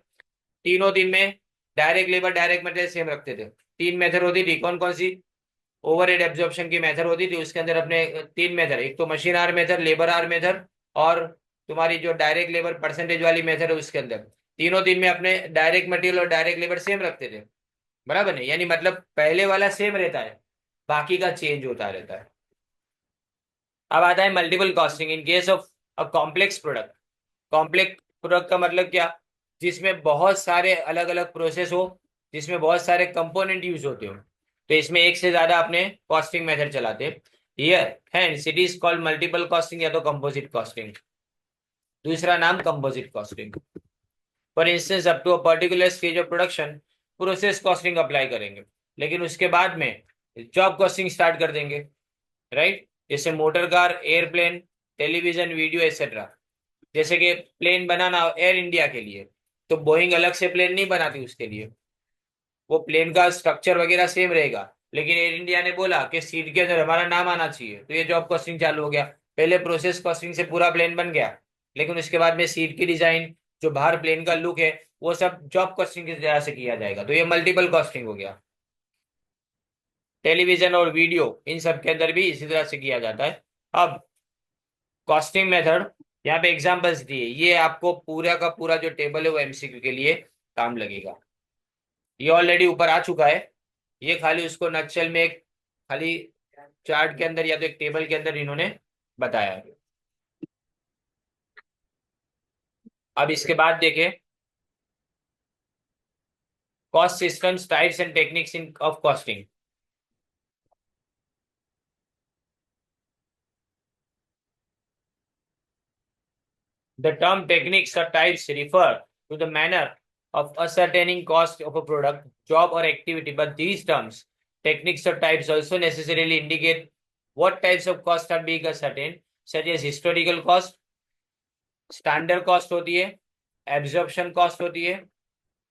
तीनों दिन में direct labour direct material same रखते थे। तीन मेथड होती थी, कौन कौन सी, ओवरहेड एब्जॉर्प्शन की मेथड होती थी, उसके अंदर अपने तीन मेथड, एक तो machine hour method, labour hour method, और तुम्हारी जो डायरेक्ट लेबर परसेंटेज वाली मेथड है उसके अंदर, तीनों दिन में अपने डायरेक्ट मटेरियल और डायरेक्ट लेबर सेम रखते थे, बराबर नहीं, यानी मतलब पहले वाला सेम रहता है, बाकी का चेंज होता रहता है। अब आता है multiple costing in case of a complex product. Complex product का मतलब क्या, जिसमें बहुत सारे अलग अलग प्रोसेस हो, जिसमें बहुत सारे कंपोनेंट यूज होते हो, तो इसमें एक से ज्यादा अपने कॉस्टिंग मेथड चलाते हैं। Here hence it is called multiple costing या तो कंपोजिट कॉस्टिंग, दूसरा नाम composite costing. For instance up to a particular stage of production process costing apply करेंगे, लेकिन उसके बाद में जॉब कॉस्टिंग स्टार्ट कर देंगे, राइट। जैसे motor car, airplane, television, video etcetera. जैसे कि प्लेन बनाना एयर इंडिया के लिए, तो बोइंग अलग से प्लेन नहीं बनाती उसके लिए, वो प्लेन का स्ट्रक्चर वगैरह सेम रहेगा, लेकिन एयर इंडिया ने बोला कि सीट के अंदर हमारा नाम आना चाहिए, तो ये जॉब कॉस्टिंग चालू हो गया। पहले प्रोसेस कॉस्टिंग से पूरा प्लेन बन गया, लेकिन उसके बाद में सीट की डिजाइन, जो बाहर प्लेन का लुक है, वो सब जॉब कॉस्टिंग की तरह से किया जाएगा, तो ये मल्टीपल कॉस्टिंग हो गया। टेलीविजन और वीडियो इन सब के अंदर भी इसी तरह से किया जाता है। अब कॉस्टिंग मेथड, यहाँ पे एग्जांपल्स दिए, ये आपको पूरा का पूरा जो टेबल है वो एमसीक्यू के लिए काम लगेगा। ये ऑलरेडी ऊपर आ चुका है, ये खाली उसको नक्शल में एक खाली चार्ट के अंदर या तो एक टेबल के अंदर इन्होंने बताया है। अब इसके बाद देखें cost systems, types and techniques in of costing. The term techniques or types refer to the manner of ascertaining cost of a product, job, or activity. But these terms, techniques or types, also necessarily indicate what types of costs are being ascertained, such as historical cost, standard cost होती है, absorption cost होती है,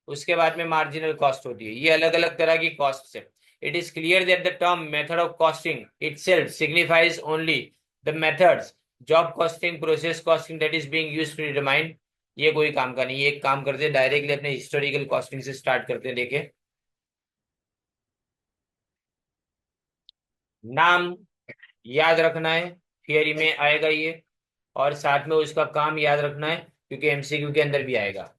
उसके बाद में marginal cost होती है। ये अलग अलग तरह की कॉस्ट है। It is clear that the term method of costing itself signifies only the methods, job costing, process costing, that is being used to determine. ये कोई काम का नहीं है, एक काम करते डायरेक्टली अपने हिस्टोरिकल कॉस्टिंग से स्टार्ट करते। देखे नाम याद रखना है, थियरी में आएगा ये, और साथ में उसका काम याद रखना है क्योंकि एमसीक्यू के अंदर भी आएगा।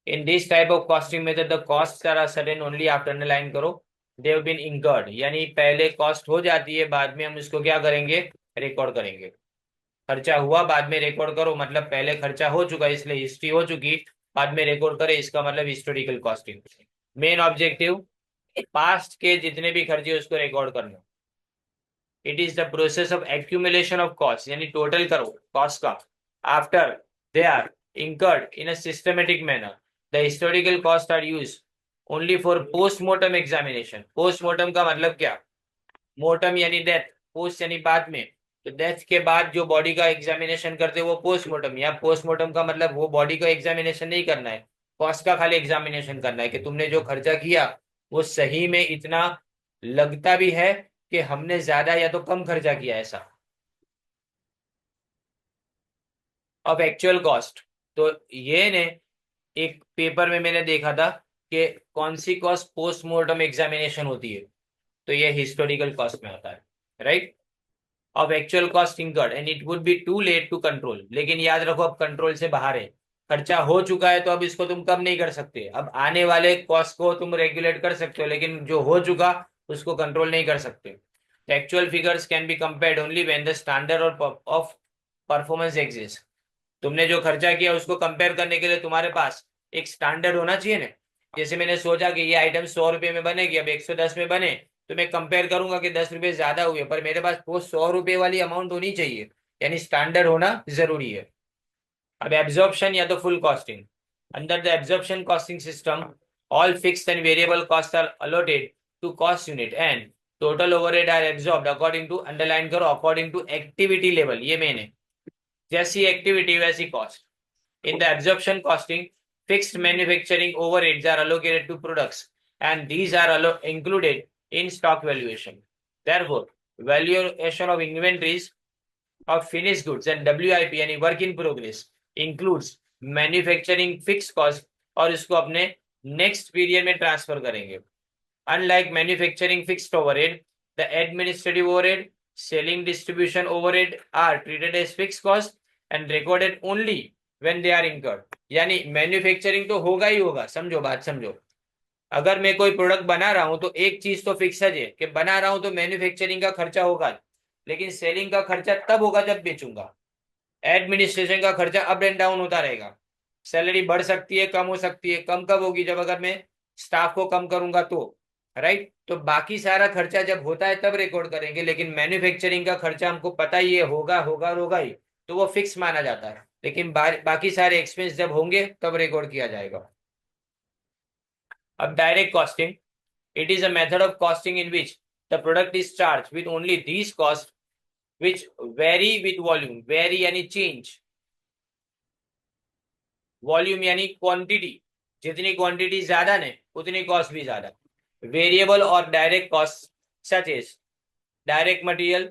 In this type of costing method the cost are certain only after underline करो दे हैव बीन इंकर्ड, यानी पहले कॉस्ट हो जाती है, बाद में हम उसको क्या करेंगे, रिकॉर्ड करेंगे। खर्चा हुआ बाद में रिकॉर्ड करो, मतलब पहले खर्चा हो चुका इसलिए हिस्ट्री हो चुकी, बाद में रिकॉर्ड करे, इसका मतलब historical costing. Main objective past के जितने भी खर्चे उसको रिकॉर्ड करना। It is the process of accumulation of cost, यानी टोटल करो कॉस्ट का, after they are incurred in a systematic manner. The historical costs are used only for post-mortem examination. Post-mortem का मतलब क्या, मोर्टम यानी डेथ, पोस्ट यानी बाद में, तो डेथ के बाद जो बॉडी का एग्जामिनेशन करते हैं वो पोस्टमार्टम, या पोस्टमार्टम का मतलब वो बॉडी का एग्जामिनेशन नहीं करना है, कॉस्ट का खाली एग्जामिनेशन करना है कि तुमने जो खर्चा किया वो सही में इतना लगता भी है कि हमने ज्यादा या तो कम खर्चा किया, ऐसा। अब एक्चुअल कॉस्ट, तो ये ने एक पेपर में मैंने देखा था कि कौन सी कॉस्ट पोस्टमार्टम एग्जामिनेशन होती है, तो ये हिस्टोरिकल कॉस्ट में आता है, right, of actual cost incurred and it would be too late to control. लेकिन याद रखो अब कंट्रोल से बाहर है, खर्चा हो चुका है तो अब इसको तुम कम नहीं कर सकते। अब आने वाले कॉस्ट को तुम रेगुलेट कर सकते हो, लेकिन जो हो चुका उसको कंट्रोल नहीं कर सकते। The actual figures can be compared only when the standard of performance exists। तुमने जो खर्चा किया उसको कंपेयर करने के लिए तुम्हारे पास एक स्टैंडर्ड होना चाहिए ना। जैसे मैंने सोचा कि ये आइटम 100 रुपये में बनेगी, अब 110 में बने, तो मैं कंपेयर करूंगा कि 10 रुपये ज्यादा हुए, पर मेरे पास वो 100 रुपये वाली अमाउंट होनी चाहिए, यानी स्टैंडर्ड होना जरूरी है। अब एब्जॉर्प्शन या तो full costing, under the absorption costing system all fixed and variable cost are allotted to cost unit and total overhead are absorbed according to, underline करो, अकॉर्डिंग टू एक्टिविटी लेवल। ये main है, जैसी activity वैसी cost. In the absorption costing fixed manufacturing overheads are allocated to products and these are included in stock valuation. Therefore, valuation of inventories of finished goods and WIP यानी work in progress includes manufacturing fixed cost और इसको अपने next period में transfer करेंगे। Unlike manufacturing fixed overhead, the administrative overhead, selling distribution overhead are treated as fixed cost and recorded only when they are incurred। यानी manufacturing तो होगा ही होगा, समझो बात समझो। अगर मैं कोई प्रोडक्ट बना रहा हूं तो एक चीज तो फिक्स है कि बना रहा हूं तो मैन्युफैक्चरिंग का खर्चा होगा, लेकिन सेलिंग का खर्चा तब होगा जब बेचूंगा। एडमिनिस्ट्रेशन का खर्चा अप एंड डाउन होता रहेगा, सैलरी बढ़ सकती है कम हो सकती है। कम कब होगी? जब अगर मैं स्टाफ को कम करूंगा तो, राइट। तो बाकी सारा खर्चा जब होता है तब रिकॉर्ड करेंगे, लेकिन मैन्युफैक्चरिंग का खर्चा हमको पता ही है होगा होगा होगा ही, तो वो फिक्स माना जाता है। लेकिन बाकी सारे एक्सपेंस जब होंगे तब रिकॉर्ड किया जाएगा। अब direct costing, it is a method of costing in which the product is charge with only these cost which vary with volume. Vary यानी चेंज, वॉल्यूम यानी क्वांटिटी, जितनी क्वांटिटी ज्यादा ने उतनी कॉस्ट भी ज्यादा। वेरिएबल और direct cost such as direct material,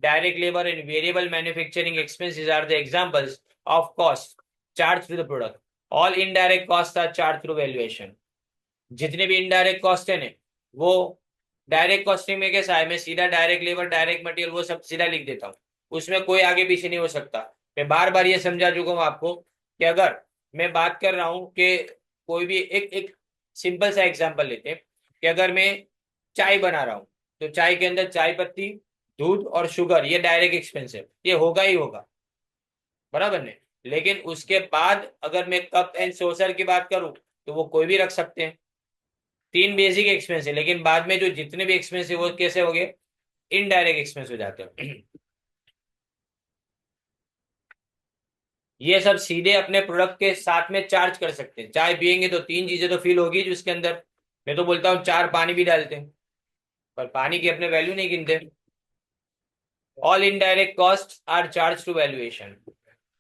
direct labor and variable manufacturing expenses are the examples of costs charged to the product. All indirect costs are charged through valuation। जितने भी indirect cost है ना, वो direct costing में कैसा है, मैं सीधा डायरेक्ट लेबर डायरेक्ट मटेरियल वो सब सीधा लिख देता हूँ, उसमें कोई आगे पीछे नहीं हो सकता। मैं बार बार ये समझा चुका हूँ आपको कि अगर मैं बात कर रहा हूँ कि कोई भी एक एक सिंपल सा एग्जांपल लेते हैं कि अगर मैं चाय बना रहा हूँ तो चाय के अंदर चाय पत्ती, दूध और शुगर, ये डायरेक्ट एक्सपेंस है, ये होगा ही होगा, बराबर ने। लेकिन उसके बाद अगर मैं कप एंड सॉसर की बात करूं तो वो कोई भी रख सकते हैं। तीन बेसिक एक्सपेंस है, लेकिन बाद में जो जितने भी एक्सपेंस है वो कैसे हो गए, इनडायरेक्ट एक्सपेंस हो जाते हैं। ये सब सीधे अपने प्रोडक्ट के साथ में चार्ज कर सकते हैं। चाय पियेंगे तो तीन चीजें तो फील होगी जो उसके अंदर। मैं तो बोलता हूँ चार पानी भी डालते हैं, पर पानी की अपने वैल्यू नहीं गिनते। All indirect cost are charge to valuation.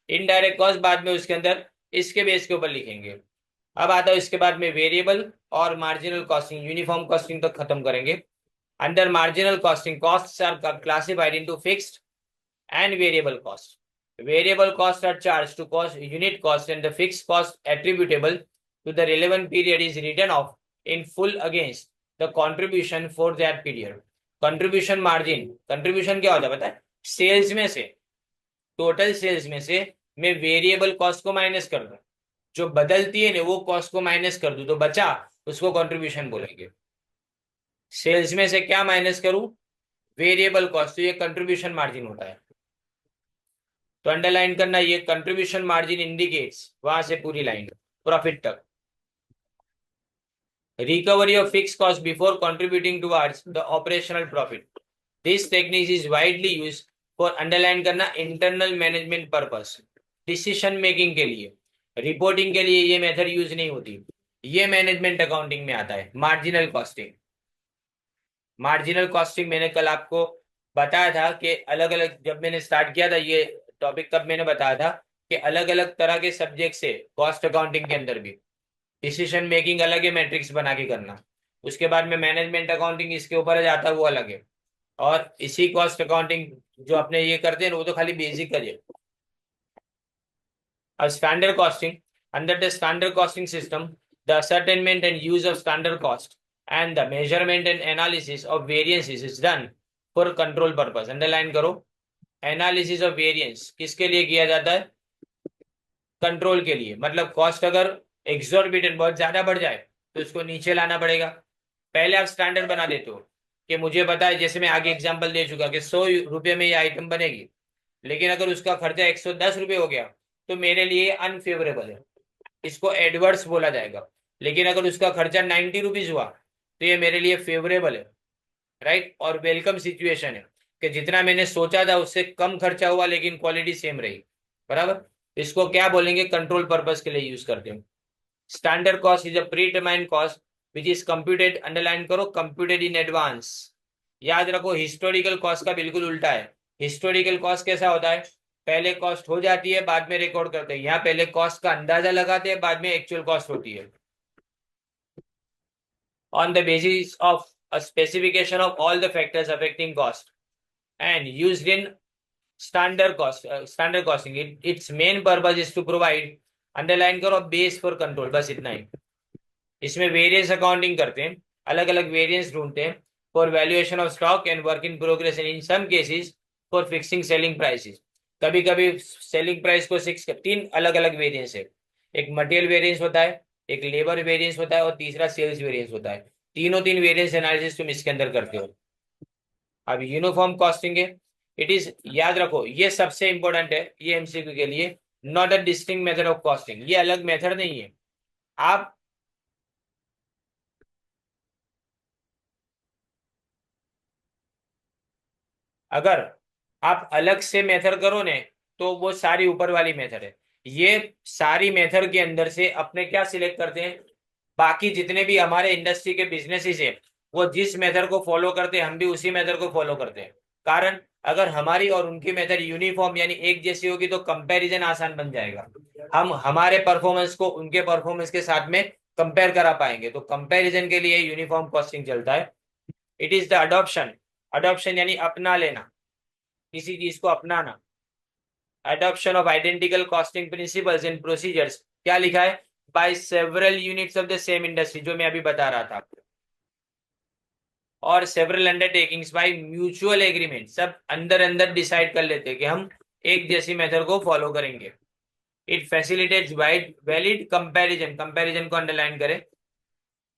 Indirect cost बाद में उसके अंदर इसके बेस के ऊपर लिखेंगे। अब आता है इसके बाद में वेरिएबल और मार्जिनल कॉस्टिंग। यूनिफॉर्म कॉस्टिंग तक खत्म करेंगे। Under marginal costing costs are classified into fixed and variable cost। Variable costs are charged to cost unit cost and the fixed cost attributable to the relevant period is written off in full against the contribution for that period। Contribution margin, contribution क्या होता है पता है? Sales में से, total sales में से मैं वेरिएबल कॉस्ट को माइनस कर दूं, जो बदलती है ना वो कॉस्ट को माइनस कर दूं तो बचा, उसको कंट्रीब्यूशन बोलेंगे। सेल्स में से क्या माइनस करूं? वेरिएबल कॉस्ट, तो ये कंट्रीब्यूशन मार्जिन होता है। तो अंडरलाइन करना, ये कंट्रीब्यूशन मार्जिन इंडिकेट्स, वहां से पूरी लाइन प्रॉफिट तक, recovery of fix cost before contributing towards the operational profit. This technique is widely use for, underline करना, internal management purpose, decision making के लिए। रिपोर्टिंग के लिए ये मेथड यूज नहीं होती, ये मैनेजमेंट अकाउंटिंग में आता है। मार्जिनल कॉस्टिंग, मार्जिनल कॉस्टिंग मैंने कल आपको बताया था कि अलग अलग, जब मैंने स्टार्ट किया था ये टॉपिक तब मैंने बताया था कि अलग अलग तरह के सब्जेक्ट से कॉस्ट अकाउंटिंग के अंदर भी डिसीजन मेकिंग अलग है, मैट्रिक्स बना के करना। उसके बाद में मैनेजमेंट अकाउंटिंग इसके ऊपर जाता है, वो अलग है। और इसी कॉस्ट अकाउंटिंग जो अपने ये करते हैं वो तो खाली बेसिक है। अब standard costing, under the standard costing system the ascertainment and use of standard cost and the measurement and analysis of variances is done for control purpose. Underline करो, एनालिसिस ऑफ वेरियंस किसके लिए किया जाता है? Control के लिए। मतलब cost अगर एक्सॉर्बिटेंट बहुत ज्यादा बढ़ जाए तो इसको नीचे लाना पड़ेगा। पहले आप स्टैंडर्ड बना देते हो कि मुझे पता है, जैसे मैं आगे एग्जांपल दे चुका कि 100 रुपये में ये आइटम बनेगी, लेकिन अगर उसका खर्चा 110 रुपये हो गया तो मेरे लिए अनफेवरेबल है, इसको एडवर्स बोला जाएगा। लेकिन अगर उसका खर्चा 90 रुपीज हुआ तो ये मेरे लिए फेवरेबल है, राइट। और वेलकम सिचुएशन है कि जितना मैंने सोचा था उससे कम खर्चा हुआ लेकिन क्वालिटी सेम रही, बराबर। इसको क्या बोलेंगे? कंट्रोल पर्पस के लिए यूज करते हैं। Standard cost is a pre determined cost which is computed, underline करो, कंप्यूटेड इन एडवांस। याद रखो, हिस्टोरिकल कॉस्ट का बिल्कुल उल्टा है। हिस्टोरिकल कॉस्ट कैसा होता है? पहले कॉस्ट हो जाती है, बाद में रिकॉर्ड करते हैं। यहाँ पहले कॉस्ट का अंदाजा लगाते हैं, बाद में एक्चुअल कॉस्ट होती है। On the basis of a specification of all the factors affecting cost and used in standard costing. Its main purpose is to provide, underline करो, बेस फॉर कंट्रोल। बस इतना ही। इसमें वेरियंस अकाउंटिंग करते हैं, अलग अलग वेरियंस ढूंढते हैं for valuation of stock and work in progress and in some cases for fixing selling prices. कभी कभी सेलिंग प्राइस को फिक्स कर, तीन अलग अलग वेरियंस है। एक मटेरियल वेरियंस होता है, एक लेबर वेरियंस होता है और तीसरा सेल्स वेरियंस होता है। तीनों तीन वेरियंस एनालिसिस तुम इसके अंदर करते हो। अब यूनिफॉर्म कॉस्टिंग है, इट इज, याद रखो ये सबसे इंपॉर्टेंट है ये एमसीक्यू के लिए, not a distinct method of costing. ये अलग मेथड नहीं है। आप अगर आप अलग से मेथड करो ने तो वो सारी ऊपर वाली मेथड है। ये सारी मेथड के अंदर से अपने क्या सिलेक्ट करते हैं? बाकी जितने भी हमारे इंडस्ट्री के बिजनेसेस है वो जिस मेथड को फॉलो करते हैं हम भी उसी मेथड को फॉलो करते हैं। कारण, अगर हमारी और उनकी मेथड यूनिफॉर्म यानी एक जैसी होगी तो कंपैरिजन आसान बन जाएगा। हम हमारे परफॉर्मेंस को उनके परफॉर्मेंस के साथ में कंपेयर करा पाएंगे, तो कंपैरिजन के लिए यूनिफॉर्म कॉस्टिंग चलता है। It is the adoption, adoption यानी अपना लेना, किसी चीज को अपनाना। adoption of identical costing principles and procedures, क्या लिखा है? by several units of the same industry, जो मैं अभी बता रहा था आपको। और several undertakings by mutual agreement, सब अंदर अंदर डिसाइड कर लेते हैं कि हम एक जैसी मेथड को फॉलो करेंगे। It facilitates wide valid comparison, comparison को अंडरलाइन करें,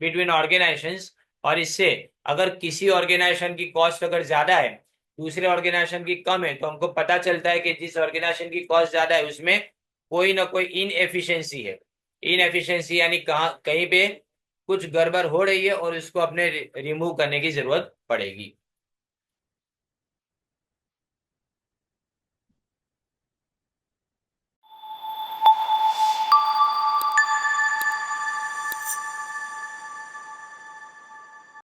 बिटवीन ऑर्गेनाइजेशंस। और इससे अगर किसी ऑर्गेनाइजेशन की कॉस्ट अगर ज्यादा है दूसरे ऑर्गेनाइजेशन की कम है तो हमको पता चलता है कि जिस ऑर्गेनाइजेशन की कॉस्ट ज्यादा है उसमें कोई ना कोई इनएफिशिएंसी है। इनएफिशिएंसी यानी कहाँ कहीं पे कुछ गड़बड़ हो रही है और इसको अपने रिमूव करने की जरूरत पड़ेगी।